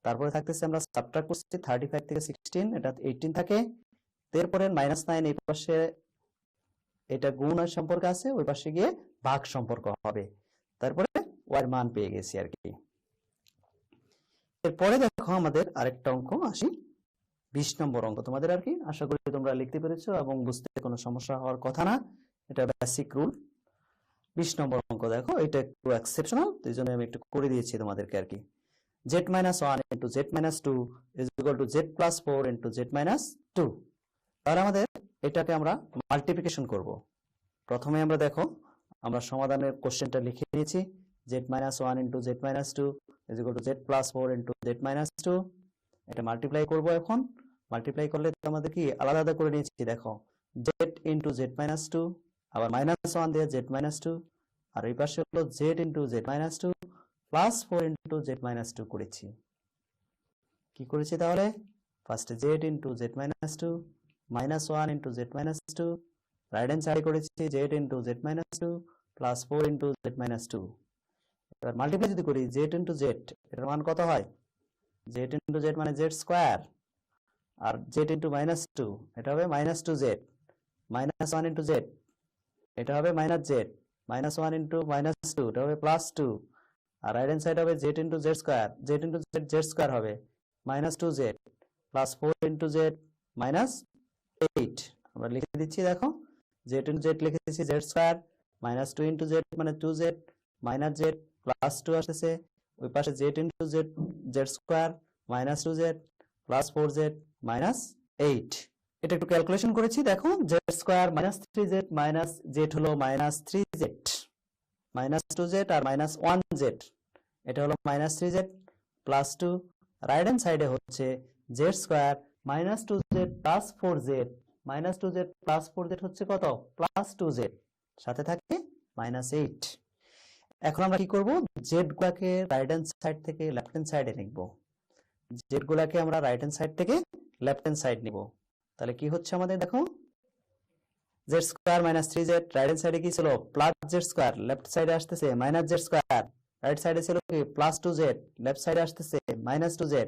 তারপরে থাকতেছে আমরা সাবট্রাক্ট করছি 35 থেকে 16, এটা 18 থাকে। এরপরে -9 এই পাশে এটা গুণ আর সম্পর্ক আছে, ওই পাশে গিয়ে ভাগ সম্পর্ক হবে, তারপরে y এর মান পেয়ে গেছি আর কি। এরপরে দেখো আমাদের আরেকটা অঙ্ক আসি, 20 নম্বর অঙ্ক তোমাদের আর কি, আশা করি তোমরা লিখতে পেরেছো এবং বুঝতে কোনো সমস্যা হওয়ার কথা না, এটা বেসিক রুল। 20 নম্বর অঙ্ক দেখো, এটা একটু এক্সেপশনাল, এই জন্য আমি একটু করে দিয়েছি তোমাদেরকে আর কি। z - 1 * z - 2 = z + 4 * z - 2। তাহলে আমাদের এটাকে আমরা মাল্টিপ্লিকেশন করব। প্রথমে আমরা দেখো আমরা সমাধানের কোশ্চেনটা লিখে নিয়েছি, z - 1 * z - 2 = z + 4 * z - 2। এটা মাল্টিপ্লাই করব। এখন মাল্টিপ্লাই করলে আমাদের কি আলাদা আলাদা করে নিয়েছি, দেখো z * z - 2, আবার -1 দিয়ে z - 2, আর এই পাশে হলো z * z - 2 + 4 * z - 2 করেছি। কি করেছি তাহলে, ফার্স্টে z * z - 2, -1 * z - 2, right hand সাইডে করেছি z * z - 2 + 4 * z - 2। এবার মাল্টিপ্লাই যদি করি z * z, এটার মান কত হয়, z * z মানে z স্কয়ার, আর z * -2 এটা হবে -2z, -1 * z এটা হবে -z, -1 * -2 এটা হবে +2, আর রাইট হ্যান্ড সাইড হবে z * z square, z * z z square হবে -2z + 4 * z -8। আমরা লিখে দিচ্ছি, দেখো z * z লিখেছি z স্কয়ার, -2 * z মানে 2z, -z +2 আসছে, ওই পাশে z * z z square -2z + 4z -8। এটা একটু ক্যালকুলেশন করেছি, দেখো z স্কয়ার -3z - z হলো -3z, -2z আর -1z, এটা হলো -3z + 2, রাইট হ্যান্ড সাইডে হচ্ছে z square -2z + 4z, -2z + 4z হচ্ছে কত +2z, সাথে থাকে -8। এখন আমরা কি করব, z গুলাকে রাইট হ্যান্ড সাইড থেকে লেফট হ্যান্ড সাইডে নিব, z গুলাকে আমরা রাইট হ্যান্ড সাইড থেকে লেফট হ্যান্ড সাইড নিব। তাহলে কি হচ্ছে আমাদের, দেখো z square -3z, right hand সাইডে কি ছিল +z স্কয়ার, লেফট সাইডে আসতেছে -z স্কয়ার, রাইট সাইডে ছিল কি +2z, লেফট সাইডে আসতেছে -2z,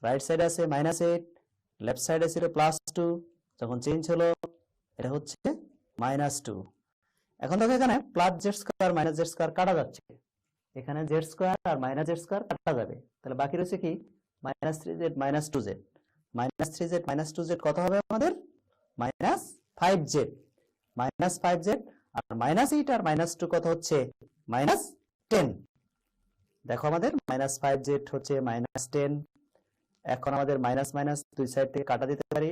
রাইট সাইডে আছে -8, লেফট সাইডে ছিল +2, যখন চেঞ্জ হলো এটা হচ্ছে -2। এখন দেখো এখানে +z স্কয়ার -z স্কয়ার কাটা যাচ্ছে, এখানে z স্কয়ার আর -z স্কয়ার কাটা যাবে, তাহলে বাকি রয়েছে কি -3z -2z, -3z -2z কত হবে আমাদের -5z, -5z, আর -8 আর -2 কত হচ্ছে -10। দেখো আমাদের -5z হচ্ছে -10। এখন আমাদের মাইনাস মাইনাস দুই সাইড থেকে কাটা দিতে পারি,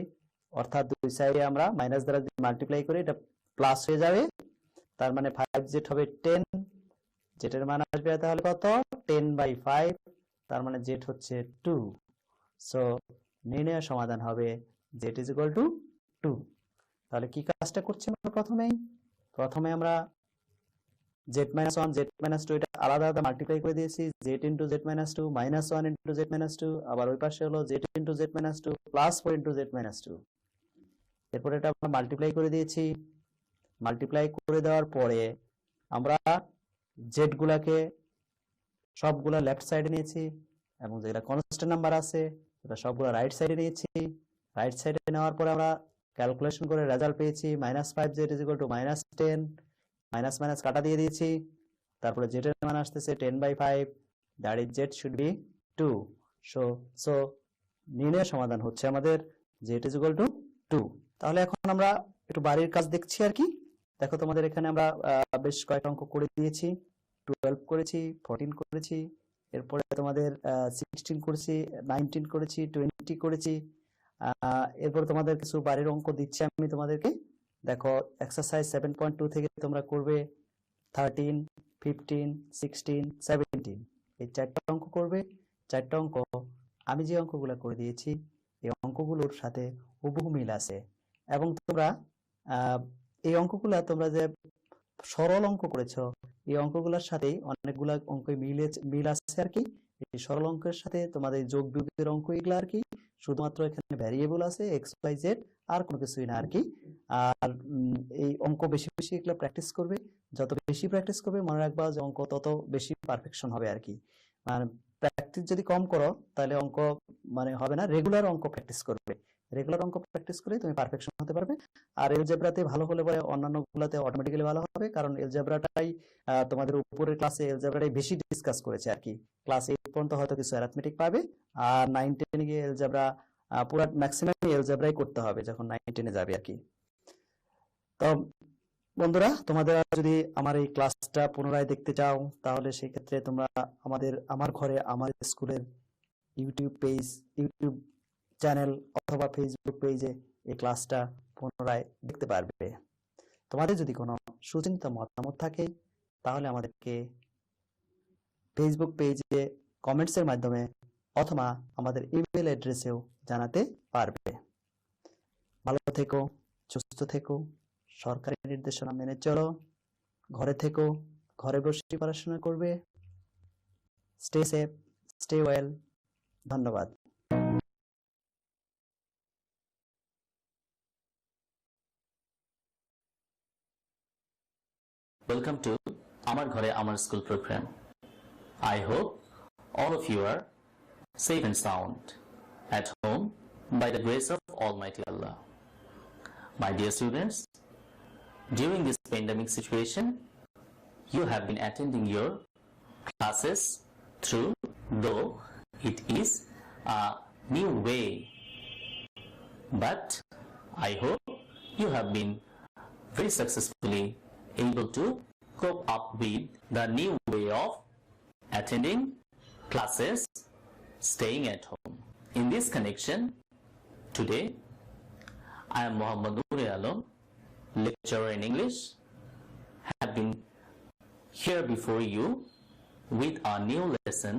অর্থাৎ দুই সাইডে আমরা মাইনাস দ্বারা মাল্টিপ্লাই করি, এটা প্লাস হয়ে যাবে, তার মানে 5z হবে 10, z এর মান আসবে তাহলে কত 10/5, তার মানে z হচ্ছে 2। সো নির্ণয় সমাধান হবে z = 2। তাহলে কি কাজটা করছি আমরা প্রথমে আমরা z-1 z-2 এটা আলাদা আলাদা মাল্টিপ্লাই করে দিয়েছি, z * z-2 -1 * z-2, আবার ওই পাশে হলো z * z-2 +4 * z-2। এরপর এটা আমরা মাল্টিপ্লাই করে দিয়েছি। মাল্টিপ্লাই করে দেওয়ার পরে আমরা z গুলাকে সবগুলা লেফট সাইডে নিয়েছি এবং যেগুলা কনস্ট্যান্ট নাম্বার আছে এটা সবগুলা রাইট সাইডে নিয়েছি। রাইট সাইডে নেওয়ার পরে আমরা ক্যালকুলেশন করে রেজাল্ট পেয়েছি -5z = -10, মাইনাস মাইনাস কাটা দিয়ে দিয়েছি। তারপরে z এর মান আসতেছে 10/5, that is z should be 2। So নির্ণয় সমাধান হচ্ছে আমাদের z = 2। তাহলে এখন আমরা একটু বাড়ির কাজ দেখছি আর কি। দেখো তোমাদের এখানে আমরা বেশ কয়েকটা অঙ্ক করে দিয়েছি, 12 করেছি, 14 করেছি, এরপরে তোমাদের 16 করেছি, 19 করেছি, 20 করেছি। এরপর তোমাদের কিছু বাড়ির অঙ্ক দিচ্ছি আমি তোমাদেরকে। দেখো এক্সারসাইজ 7.2 থেকে তোমরা করবে 13, 15, 16, 17 এই 4টা অঙ্ক করবে। 4টা অঙ্ক আমি যে অঙ্কগুলো করে দিয়েছি এই অঙ্কগুলোর সাথে হুবহু মিল আছে এবং তোমরা এই অঙ্কগুলো তোমরা যে সরল অঙ্ক করেছো এই অঙ্কগুলোর সাথেই অনেকগুলা অঙ্ক মিল আছে আর কি। এই সরল অঙ্কের সাথে তোমাদের যোগ বিয়োগের অঙ্ক এগুলো আর কি, শুধুমাত্র এখানে ভ্যারিয়েবল আছে x y z আর কোনো কিছুই না আর কি। আর এই অঙ্ক বেশি বেশি এগুলো প্র্যাকটিস করবে, যত বেশি প্র্যাকটিস করবে মনে রাখবা যে অঙ্ক তত বেশি পারফেকশন হবে আর কি। আর প্র্যাকটিস যদি কম করো তাহলে অঙ্ক মানে হবে না, রেগুলার অঙ্ক প্র্যাকটিস করবে, রেগুলার অঙ্ক প্র্যাকটিস করে তুমি পারফেকশন হতে পারবে। আর এলজেব্রাতে ভালো হলে পরে অন্যান্য গুলাতে অটোমেটিক্যালি ভালো হবে, কারণ এলজেব্রাটাই তোমাদের উপরের ক্লাসে এলজেব্রাটাই বেশি ডিসকাস করেছে আর কি। ক্লাস 8 পর্যন্ত হয়তো কিছু অ্যারিথমেটিক পাবে, আর 9, 10 গিয়ে এলজেব্রা পুরো ম্যাক্সিমাম এলজেব্রাই করতে হবে যখন 9, 10 যাবে আর কি। তো বন্ধুরা, তোমাদের যদি আমার এই ক্লাসটা পুনরায় দেখতে চাও তাহলে সেই ক্ষেত্রে তোমরা আমার ঘরে আমার স্কুলের ইউটিউব চ্যানেল অথবা ফেসবুক পেজে এই ক্লাসটা পুনরায় দেখতে পারবে। তোমাদের যদি কোনো সুচিন্তিত মতামত থাকে তাহলে আমাদেরকে ফেসবুক পেজে কমেন্টসের মাধ্যমে অথবা আমাদের ইমেল অ্যাড্রেসেও জানাতে পারবে। ভালো থেকো, সুস্থ থেকো, সরকারি নির্দেশনা মেনে চলো, ঘরে থেকো, ঘরে বসে পড়াশোনা করবে। Stay safe, stay well. ধন্যবাদ। Welcome to Amar Ghare Amar School program. I hope all of you are safe and sound at home by the grace of Almighty Allah. My dear students, during this pandemic situation, you have been attending your classes through, though it is a new way, but I hope you have been very successfully able to cope up with the new way of attending classes, staying at home. In this connection, today I am Muhammad Noor Alam, lecturer in English, have been here before you with a new lesson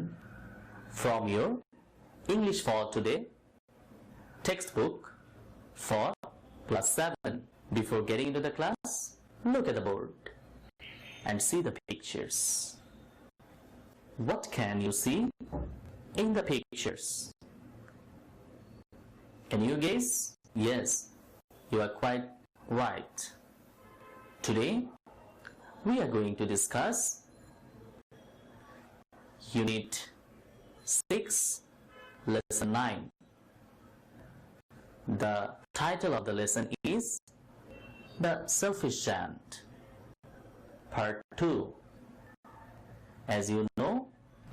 from your English for Today textbook for class 7. Before getting into the class, look at the board and see the pictures. What can you see in the pictures? Can you guess? Yes, you are quite right. Today, we are going to discuss Unit 6, Lesson 9. The title of the lesson is The Selfish Giant, Part 2. As you know,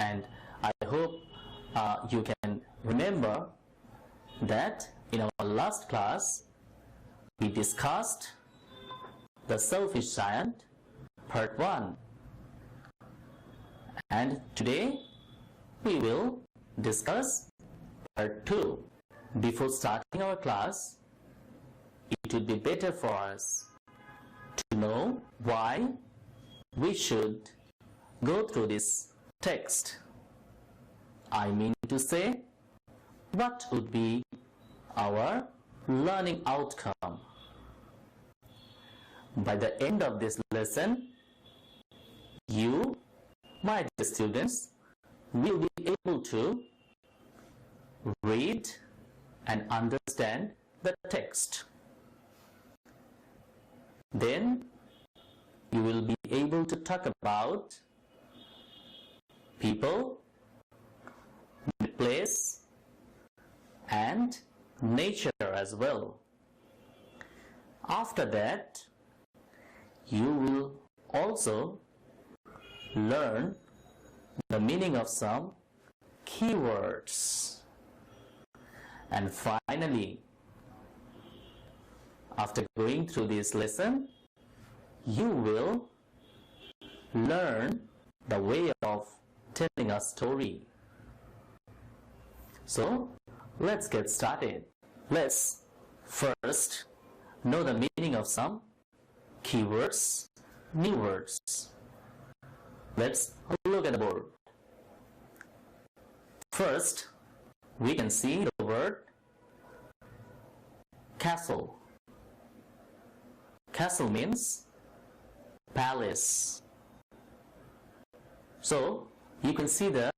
and I hope you can remember that in our last class we discussed The Selfish Giant, Part 1. And today we will discuss Part 2. Before starting our class, it would be better for us to know why we should go through this text. I mean to say, what would be our learning outcome? By the end of this lesson, you, my dear students, will be able to read and understand the text. Then you will be able to talk about people, place, and nature as well. After that, you will also learn the meaning of some keywords. And finally, after going through this lesson, you will learn the way of telling a story. So, let's get started. Let's first know the meaning of some keywords, new words. Let's look at the board. First, we can see the word castle. Castle means palace. So, you can see the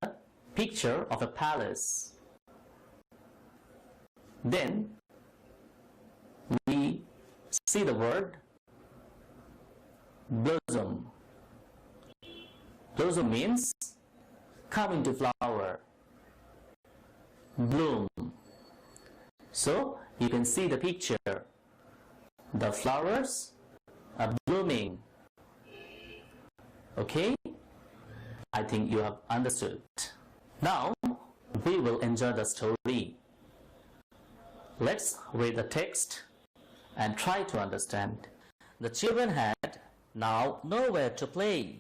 picture of a palace. Then, we see the word blossom. Blossom means come into flower, bloom. So you can see the picture. The flowers are blooming. Okay? I think you have understood. Now we will enjoy the story. Let's read the text and try to understand. The children had now nowhere to play.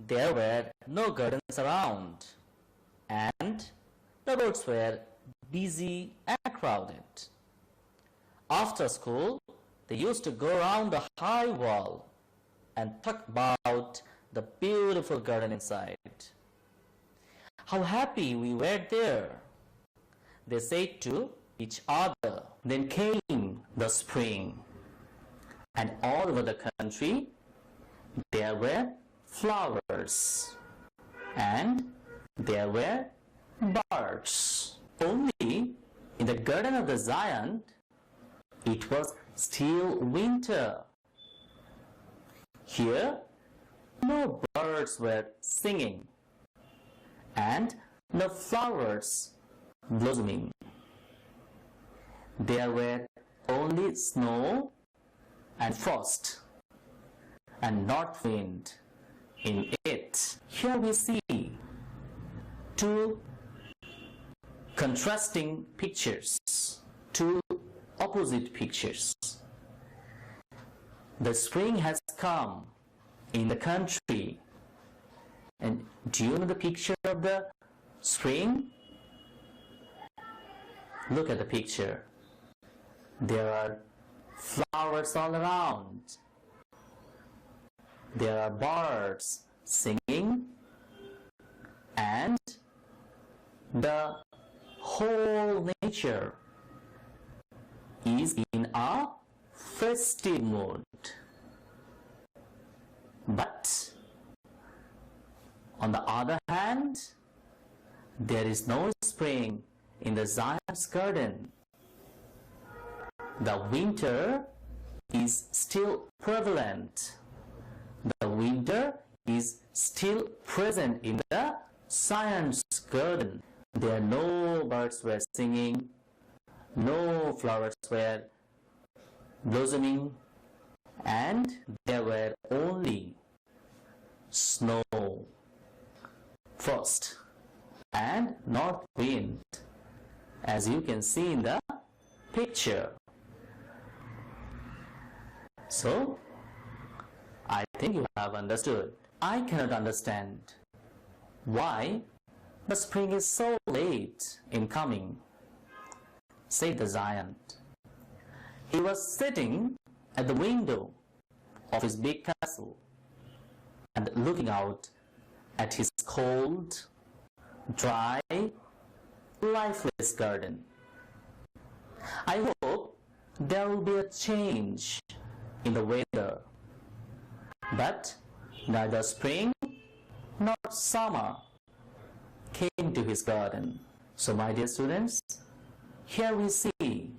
There were no gardens around, and the roads were busy and crowded. After school, they used to go around the high wall and talk about the beautiful garden inside. How happy we were there, they said to each other. Then came the spring, and all over the country there were flowers and there were birds. Only in the garden of the giant it was still winter. Here no birds were singing and no flowers blossoming. There were only snow and frost and north wind in it. Here we see two contrasting pictures, two opposite pictures. The spring has come in the country. And do you know the picture of the spring? Look at the picture. There are flowers all around. There are birds singing, and the whole nature is in a festive mood. But on the other hand, there is no spring in the giant's garden. The winter is still prevalent. The winter is still present in the giant's garden. There no birds were singing, no flowers were blossoming, and there were only snow, frost, and north wind, as you can see in the picture. So, I think you have understood. I cannot understand why the spring is so late in coming, said the giant. He was sitting at the window of his big castle and looking out at his cold, dry, lifeless garden. I hope there will be a change in the weather, but neither spring nor summer came to his garden. So my dear students, here we see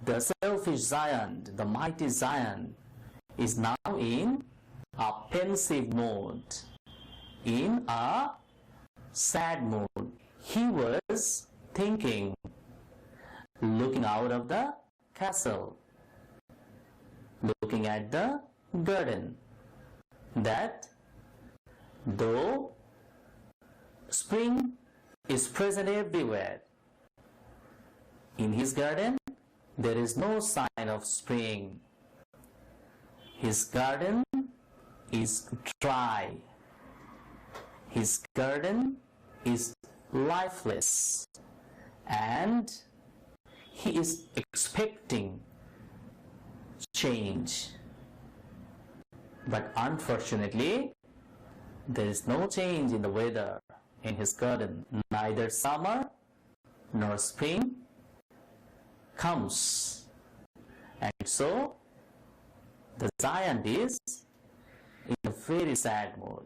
the selfish giant, the mighty giant, is now in a pensive mood, in a sad mood. He was thinking, looking out of the castle, looking at the garden, that though spring is present everywhere, in his garden there is no sign of spring. His garden is dry. His garden is lifeless, and he is expecting change. But unfortunately, there is no change in the weather in his garden. Neither summer nor spring comes. And so, the giant is in a very sad mood.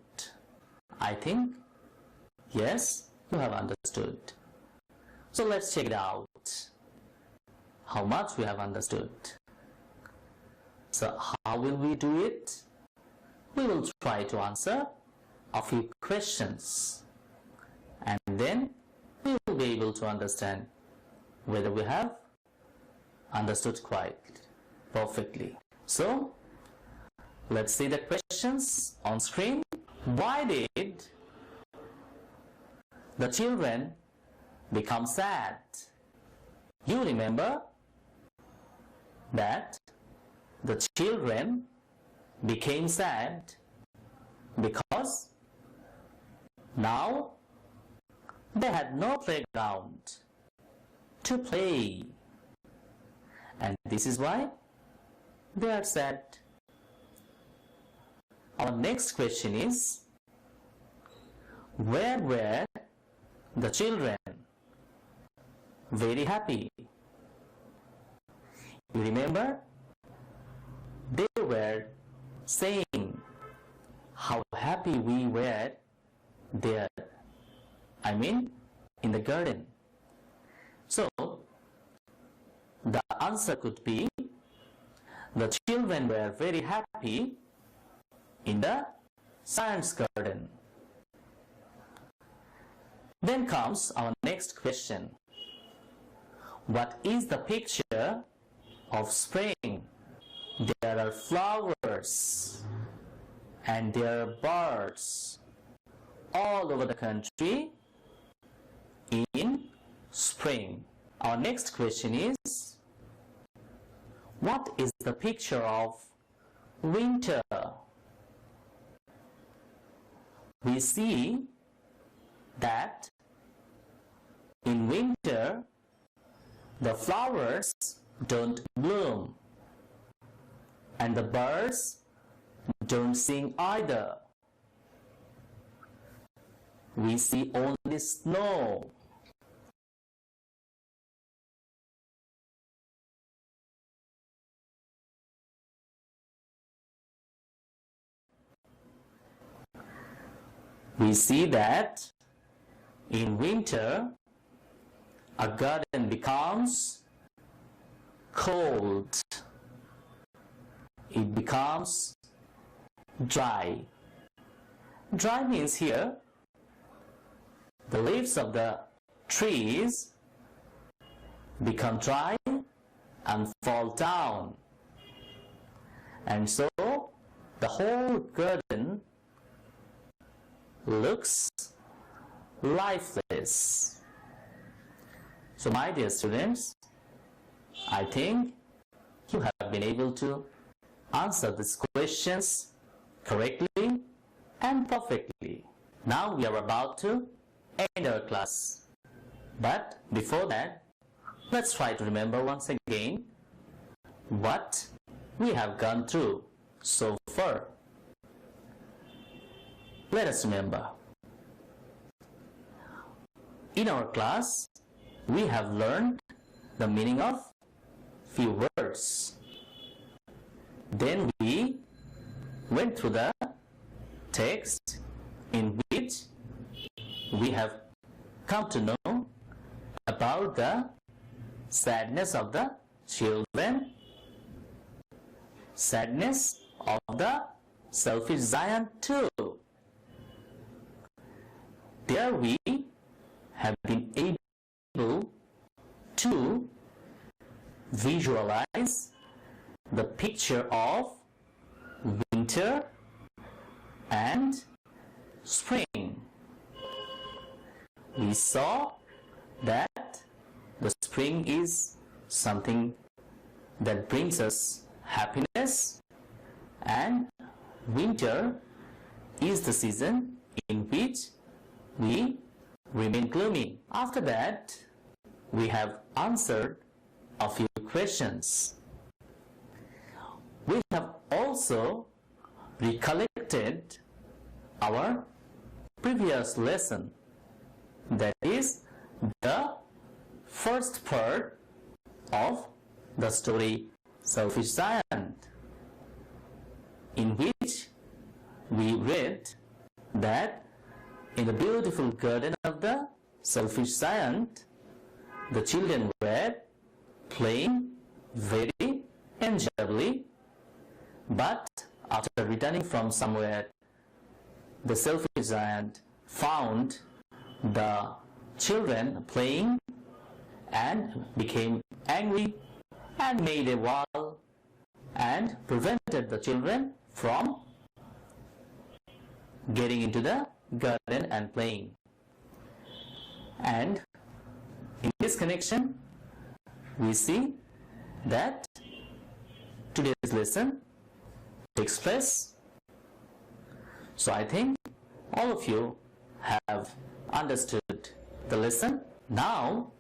I think, yes, you have understood. So let's check it out. How much we have understood. So how will we do it? We will try to answer a few questions, and then we will be able to understand whether we have understood quite perfectly. So let's see the questions on screen. Why did the children become sad? You remember that the children became sad because now they had no playground to play, and this is why they are sad. Our next question is, where were the children very happy? You remember? They were saying how happy we were there. I mean, in the garden. So, the answer could be, the children were very happy in the science garden. Then comes our next question. What is the picture of spring? There are flowers and there are birds all over the country in spring. Our next question is, what is the picture of winter? We see that in winter the flowers don't bloom and the birds don't sing either. We see only snow. We see that in winter a garden becomes cold. It becomes dry. Dry means here the leaves of the trees become dry and fall down, and so the whole garden looks lifeless. So my dear students, I think you have been able to answer these questions correctly and perfectly. Now we are about to end our class. But before that, let's try to remember once again what we have gone through so far. Let us remember. In our class, we have learned the meaning of few words. Then we went through the text in which we have come to know about the sadness of the children, sadness of the selfish giant too. There we have been able to visualize the picture of winter and spring. We saw that the spring is something that brings us happiness, and winter is the season in which we remain gloomy. After that, we have answered a few questions. We have also recollected our previous lesson, that is the first part of the story Selfish Giant, in which we read that in the beautiful garden of the selfish giant, the children were playing very enjoyably, but after returning from somewhere, the selfish giant found the children playing and became angry and made a wall and prevented the children from getting into the garden and playing. And in this connection, we see that today's lesson takes place. So I think all of you have understood the lesson. Now,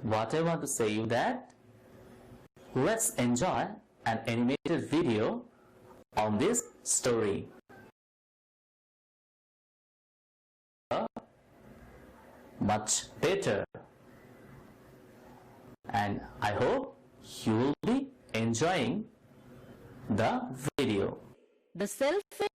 what I want to say you that let's enjoy an animated video on this story. Much better, and I hope you will be enjoying the video. The selfish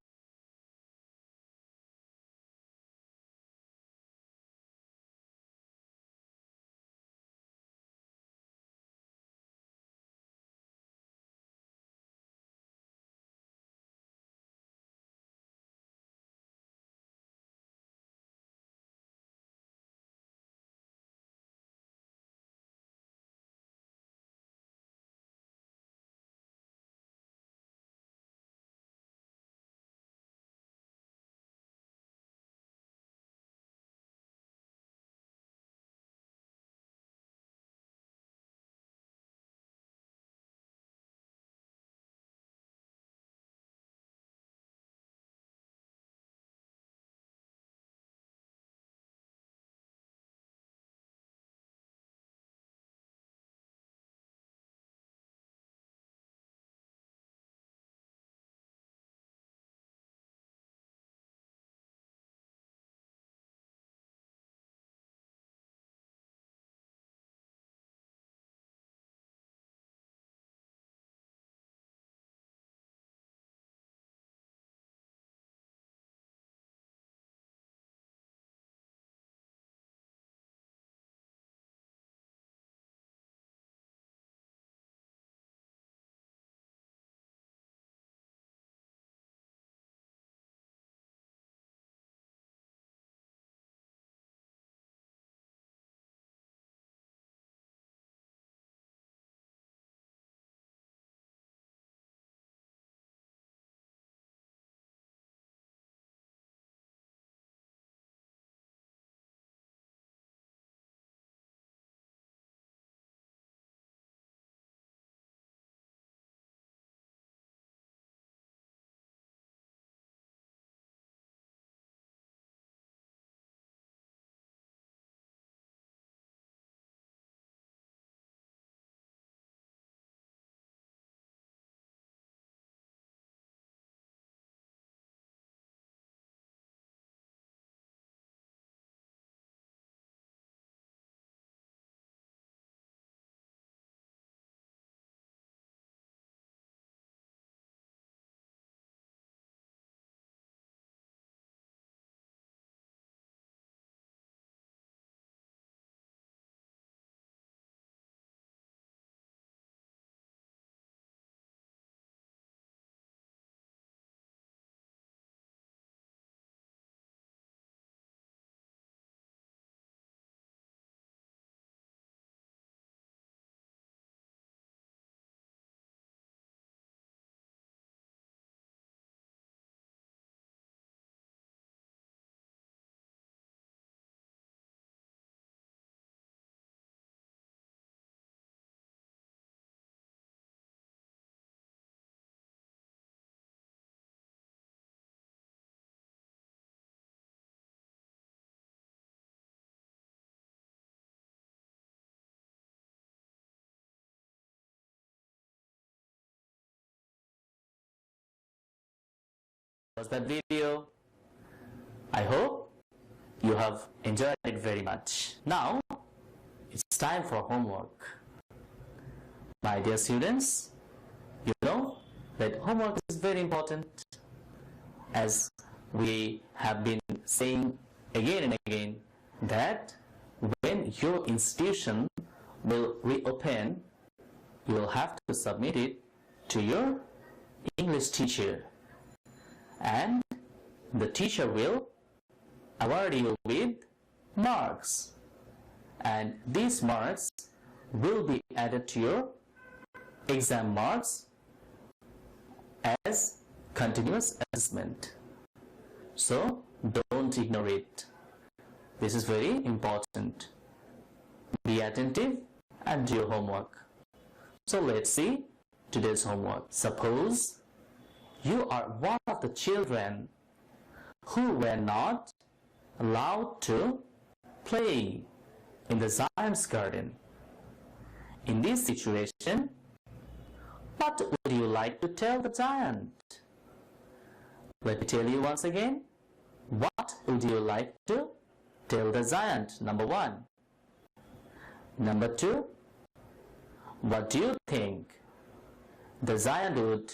was that video? I hope you have enjoyed it very much. Now, it's time for homework. My dear students, you know that homework is very important, as we have been saying again and again that when your institution will reopen, you will have to submit it to your English teacher, and the teacher will award you with marks, and these marks will be added to your exam marks as continuous assessment. So don't ignore it. This is very important. Be attentive and do your homework. So let's see today's homework. Suppose you are one of the children who were not allowed to play in the Zion's garden. In this situation, what would you like to tell the giant? Let me tell you once again. What would you like to tell the giant? Number one. Number two, what do you think the giant would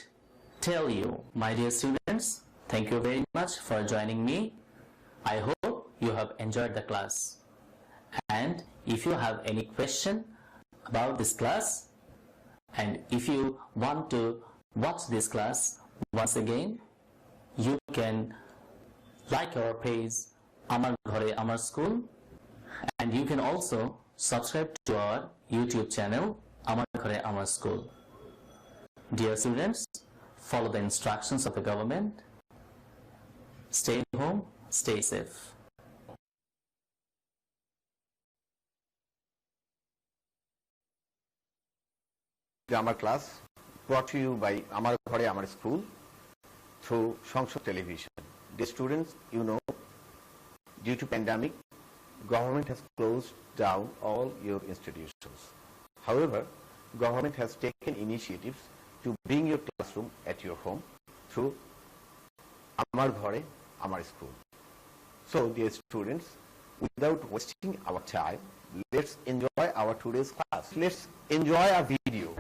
tell you? My dear students, thank you very much for joining me. I hope you have enjoyed the class. And if you have any question about this class, and if you want to watch this class once again, you can like our page Amar Ghore Amar School, and you can also subscribe to our YouTube channel Amar Ghore Amar School. Dear students, follow the instructions of the government. Stay home, stay safe. Grammar class brought to you by Amar Ghore Amar School through Songshot Television. Dear students, you know, due to pandemic, government has closed down all your institutions. However, government has taken initiatives to bring your classroom at your home through Amar Ghore Amar School. So, dear students, without wasting our time, let's enjoy our today's class. Let's enjoy a video.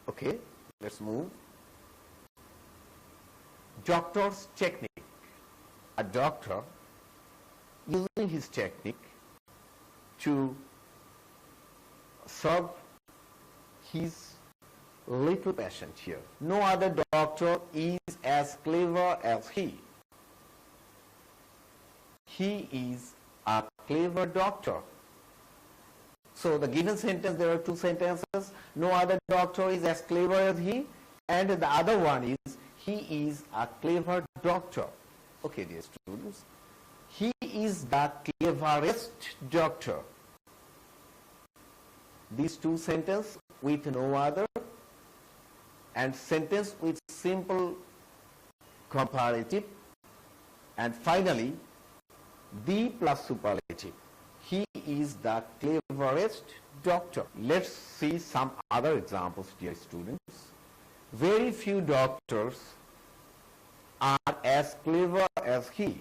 Okay, let's move. Doctor's technique. A doctor using his technique to serve his little patient here. No other doctor is as clever as he. He is a clever doctor. So the given sentence, there are two sentences. No other doctor is as clever as he, and the other one is he is a clever doctor. Okay, dear students, he is the cleverest doctor. These two sentences with no other, and sentence with simple comparative, and finally the plus superlative. He is the cleverest doctor. Let's see some other examples, dear students. Very few doctors are as clever as he.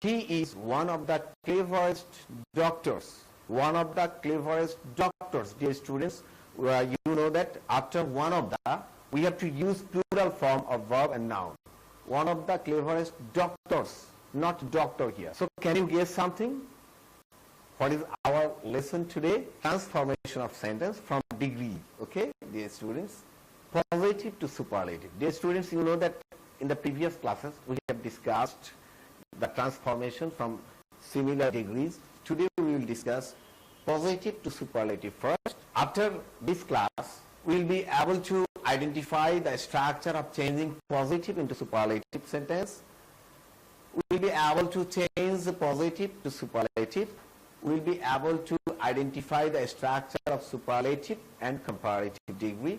He is one of the cleverest doctors. One of the cleverest doctors, dear students. You know that after one of the, we have to use plural form of verb and noun. One of the cleverest doctors, not doctor here. So can you guess something? What is our lesson today? Transformation of sentence from degree. Okay, dear students. Positive to superlative. Dear students, you know that in the previous classes we have discussed the transformation from similar degrees. Today we will discuss positive to superlative first. After this class, we will be able to identify the structure of changing positive into superlative sentence. We will be able to change the positive to superlative. We will be able to identify the structure of superlative and comparative degree.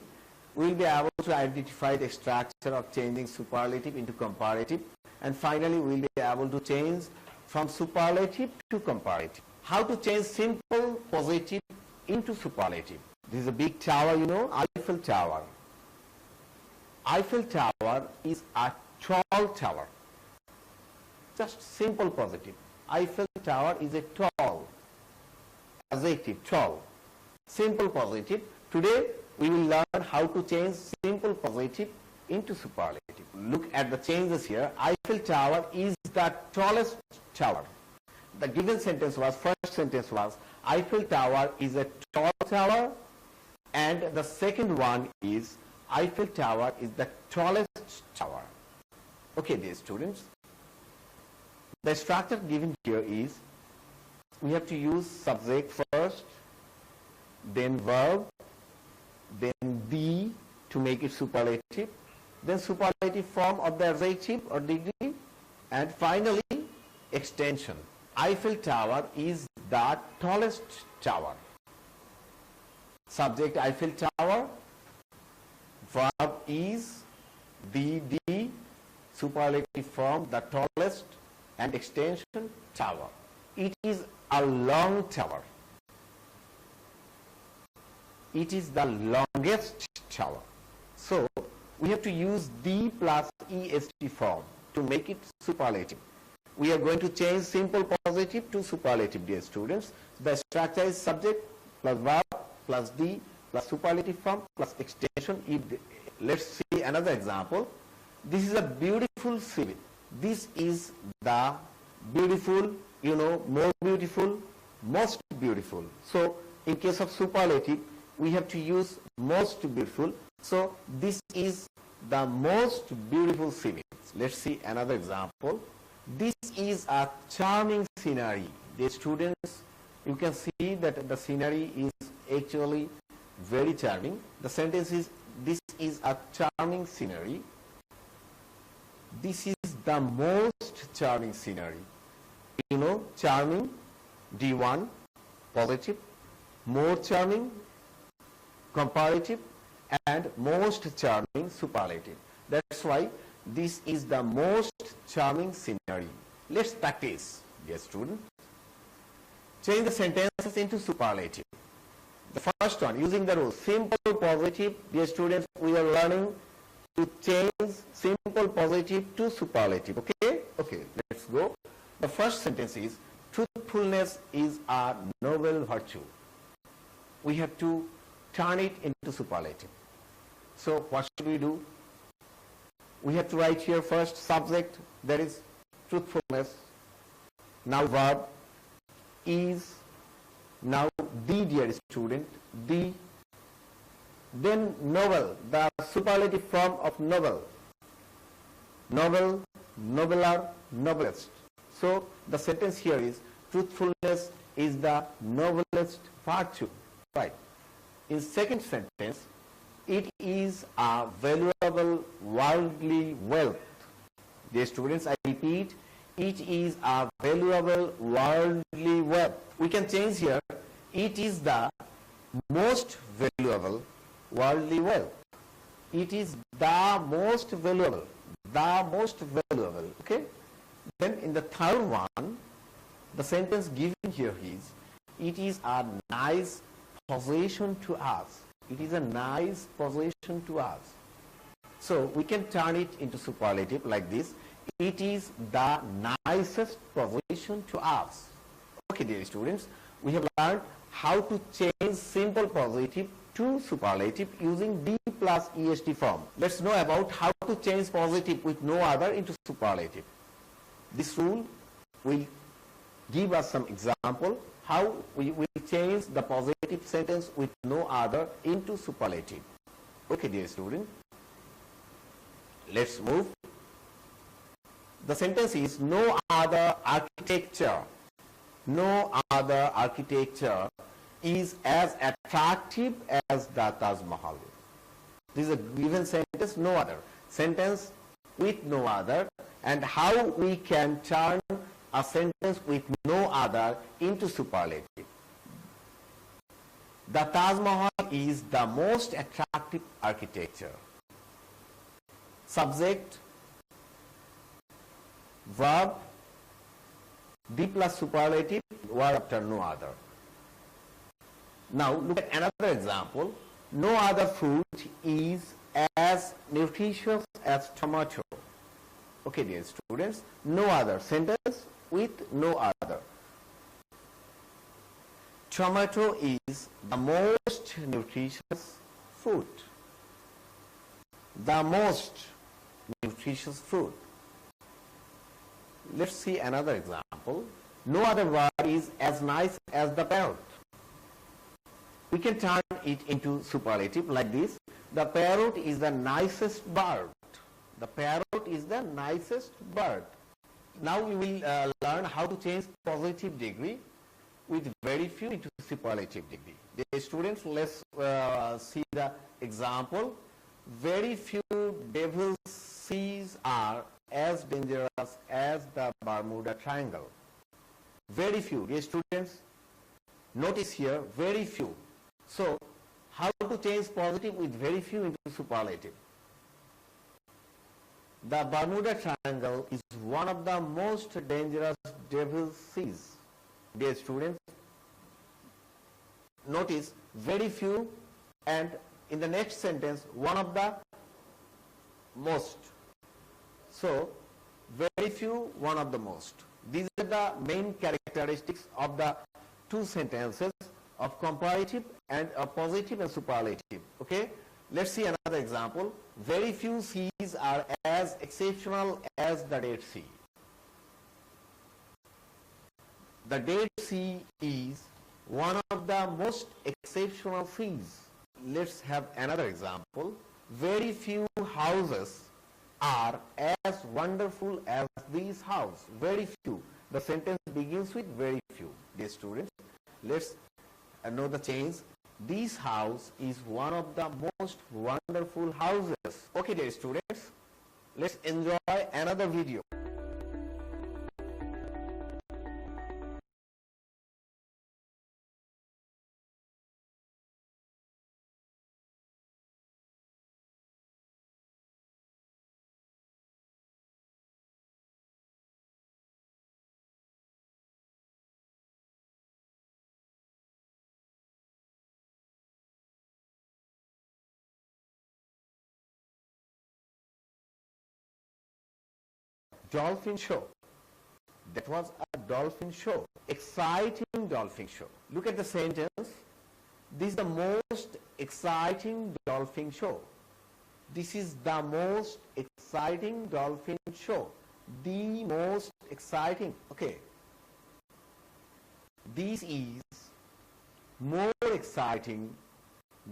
We will be able to identify the structure of changing superlative into comparative. And finally, we will be able to change from superlative to comparative. How to change simple positive into superlative. This is a big tower, you know, Eiffel Tower. Eiffel Tower is a tall tower. Just simple positive. Eiffel Tower is a tall. Adjective, tall. Simple positive. Today we will learn how to change simple positive into superlative. Look at the changes here. Eiffel Tower is the tallest tower. The given sentence was, first sentence was, Eiffel Tower is a tall tower, and the second one is, Eiffel Tower is the tallest tower. Okay, dear students. The structure given here is, we have to use subject first, then verb, then be to make it superlative, then superlative form of the adjective or degree, and finally extension. Eiffel Tower is the tallest tower. Subject Eiffel Tower, verb is, the superlative form the tallest, and extension tower. It is a long tower. It is the longest tower. So we have to use the plus est form to make it superlative. We are going to change simple positive to superlative, dear students. The structure is subject plus verb plus the plus superlative form plus extension. Let's see another example. This is a beautiful city. This is the beautiful, more beautiful, most beautiful. So in case of superlative, we have to use most beautiful. So this is the most beautiful city. Let's see another example. This is a charming scenery. The students, you can see that the scenery is actually very charming. The sentence is, this is a charming scenery. This is the most charming scenery. Charming, D1, positive, more charming, comparative, and most charming, superlative. That's why this is the most charming scenery. Let's practice, dear student. Change the sentences into superlative. The first one, using the rule, simple positive. Dear students, we are learning to change simple positive to superlative. Okay? Okay, let's go. The first sentence is, truthfulness is a noble virtue. We have to turn it into superlative. So what should we do? We have to write here first subject, that is truthfulness. Now verb is, now the, dear student, the. Then noble, the superlative form of noble. Noble, nobler, noblest. So the sentence here is, truthfulness is the noblest virtue. Right. In second sentence, it is a valuable worldly wealth. Dear students, I repeat, it is a valuable worldly wealth. We can change here, it is the most valuable worldly wealth. It is the most valuable. The most valuable. Okay? Then in the third one, the sentence given here is, it is a nice possession to us. It is a nice possession to us. So we can turn it into superlative like this. It is the nicest possession to us. Okay, dear students, we have learned how to change simple positive to superlative using the plus est form. Let's know about how to change positive with no other into superlative. This rule will give us some example how we will change the positive sentence with no other into superlative. Okay, dear student, let's move. The sentence is, no other architecture is as attractive as the Taj Mahal. This is a given sentence, no other. Sentence with no other, and how we can turn a sentence with no other into superlative. The Taj Mahal is the most attractive architecture. Subject, verb, the plus superlative, word after no other. Now look at another example. No other fruit is as nutritious as tomato. Okay, dear students, no other. Sentence with no other. Tomato is the most nutritious food. The most nutritious food. Let's see another example. No other word is as nice as the parrot. We can turn it into superlative like this. The parrot is the nicest bird. The parrot is the nicest bird. Now we will learn how to change positive degree with very few into superlative degree. The students, let's see the example. Very few devil's seas are as dangerous as the Bermuda Triangle. Very few. Dear students, notice here, very few. So, how to change positive with very few into superlative? The Bermuda Triangle is one of the most dangerous devil's seas. Dear students, notice very few, and in the next sentence, one of the most. So, very few, one of the most. These are the main characteristics of the two sentences of comparative and positive and superlative. Okay, let's see another example. Very few seas are as exceptional as the Dead Sea. The Dead Sea is one of the most exceptional seas. Let's have another example. Very few houses are as wonderful as this house. Very few. The sentence begins with very few. Dear students, let's know the change. This house is one of the most wonderful houses. Okay, dear students, let's enjoy another video. Dolphin show. That was a dolphin show. Exciting dolphin show. Look at the sentence. This is the most exciting dolphin show. This is the most exciting dolphin show. The most exciting. Okay. This is more exciting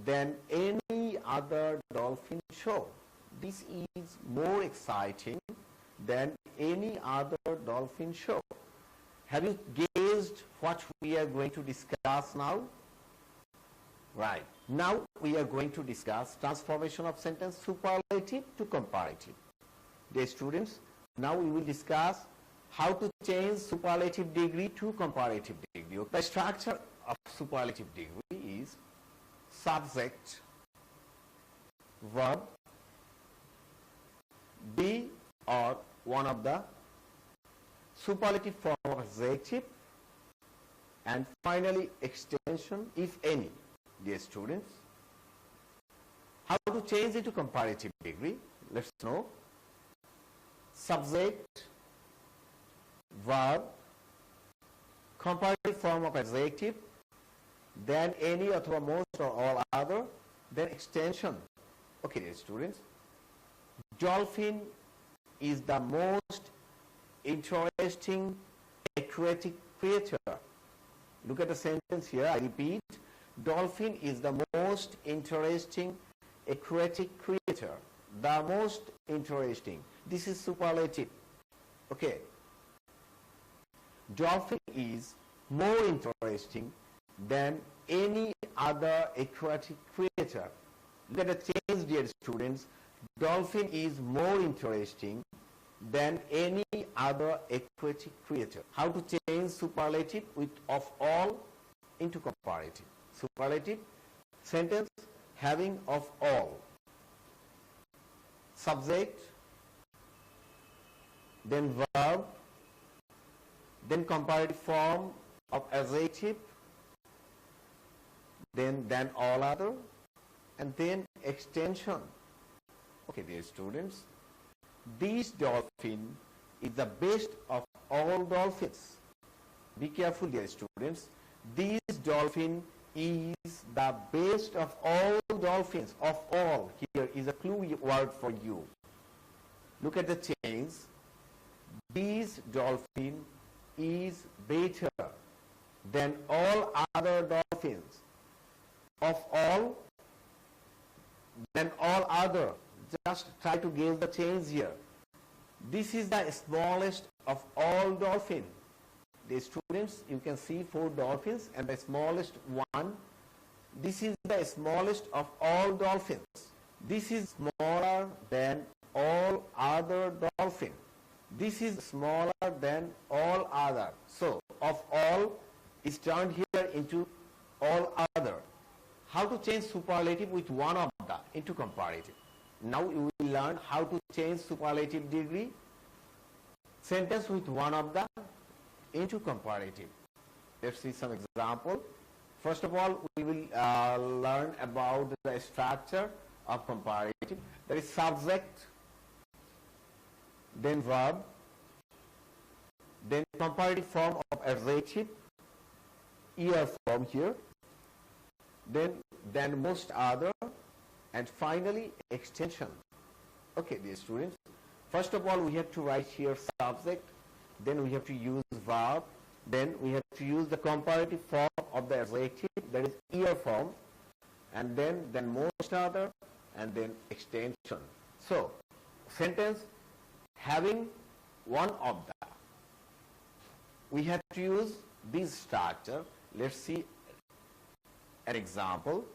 than any other dolphin show. This is more exciting than any other dolphin show. Have you guessed what we are going to discuss now? Right. Now we are going to discuss transformation of sentence superlative to comparative. Dear students, now we will discuss how to change superlative degree to comparative degree. The structure of superlative degree is subject, verb, be or one of the superlative form of adjective, and finally extension, if any. Dear students, how to change it to comparative degree? Let's know. Subject, verb, comparative form of adjective, then any or most or all other, then extension. Okay, dear students, dolphin is the most interesting aquatic creature. Look at the sentence here. I repeat, dolphin is the most interesting aquatic creature. The most interesting. This is superlative. Okay. Dolphin is more interesting than any other aquatic creature. Look at the change, dear students. Dolphin is more interesting than any other aquatic creature. How to change superlative with of all into comparative? Superlative, sentence having of all. Subject, then verb, then comparative form of adjective, then all other, and then extension. Okay, dear students, this dolphin is the best of all dolphins. Be careful, dear students. This dolphin is the best of all dolphins, of all. Here is a clue word for you. Look at the chains. This dolphin is better than all other dolphins. Of all, than all other. Just try to guess the chains here. This is the smallest of all dolphins. The students, you can see 4 dolphins and the smallest one. This is the smallest of all dolphins. This is smaller than all other dolphins. This is smaller than all other. So, of all is turned here into all other. How to change superlative with one of the into comparative. Now you will learn how to change superlative degree sentence with one of the into comparative. Let's see some example. First of all, we will learn about the structure of comparative. There is subject, then verb, then comparative form of adjective, er form here, then most other, and finally extension. Okay, dear students, first of all we have to write here subject, then we have to use verb, then we have to use the comparative form of the adjective, that is er form, and then most other, and then extension. So, sentence having one of the, we have to use this structure. Let's see an example.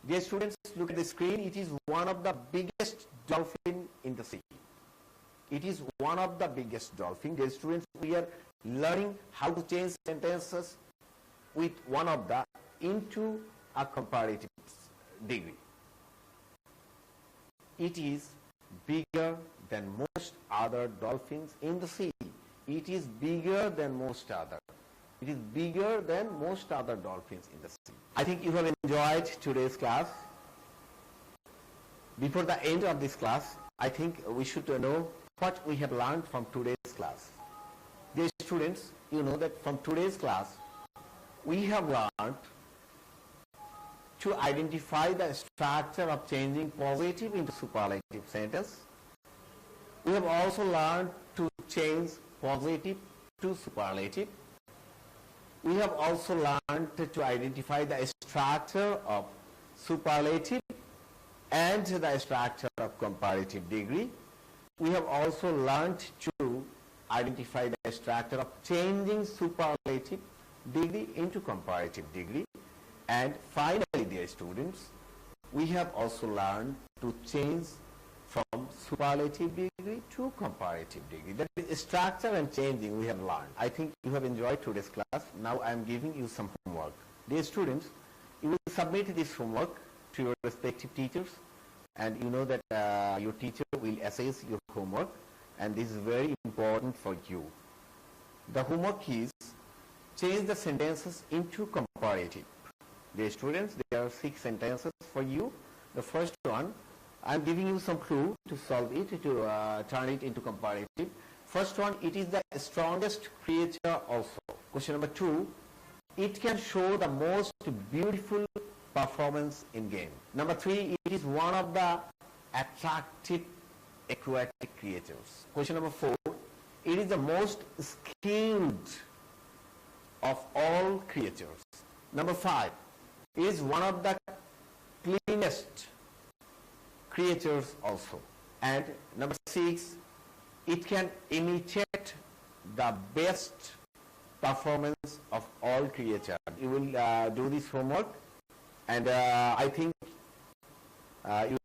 Dear students, look at the screen. It is one of the biggest dolphin in the sea. It is one of the biggest dolphin. Dear students, we are learning how to change sentences with one of the into a comparative degree. It is bigger than most other dolphins in the sea. It is bigger than most other. It is bigger than most other dolphins in the sea. I think you have enjoyed today's class. Before the end of this class, I think we should know what we have learned from today's class. Dear students, you know that from today's class, we have learned to identify the structure of changing positive into superlative sentence. We have also learned to change positive to superlative. We have also learned to identify the structure of superlative and the structure of comparative degree. We have also learned to identify the structure of changing superlative degree into comparative degree. And finally, dear students, we have also learned to change from superlative degree to comparative degree. That is structure and changing we have learned. I think you have enjoyed today's class. Now I am giving you some homework. Dear students, you will submit this homework to your respective teachers, and you know that your teacher will assess your homework, and this is very important for you. The homework is change the sentences into comparative. Dear students, there are 6 sentences for you. The first one, I am giving you some clue to solve it, to turn it into comparative. First one, it is the strongest creature also. Question number 2, it can show the most beautiful performance in game. Number 3, it is one of the attractive aquatic creatures. Question number 4, it is the most skilled of all creatures. Number 5, it is one of the cleanest creatures also. And number 6, it can imitate the best performance of all creatures. You will do this homework, and I think you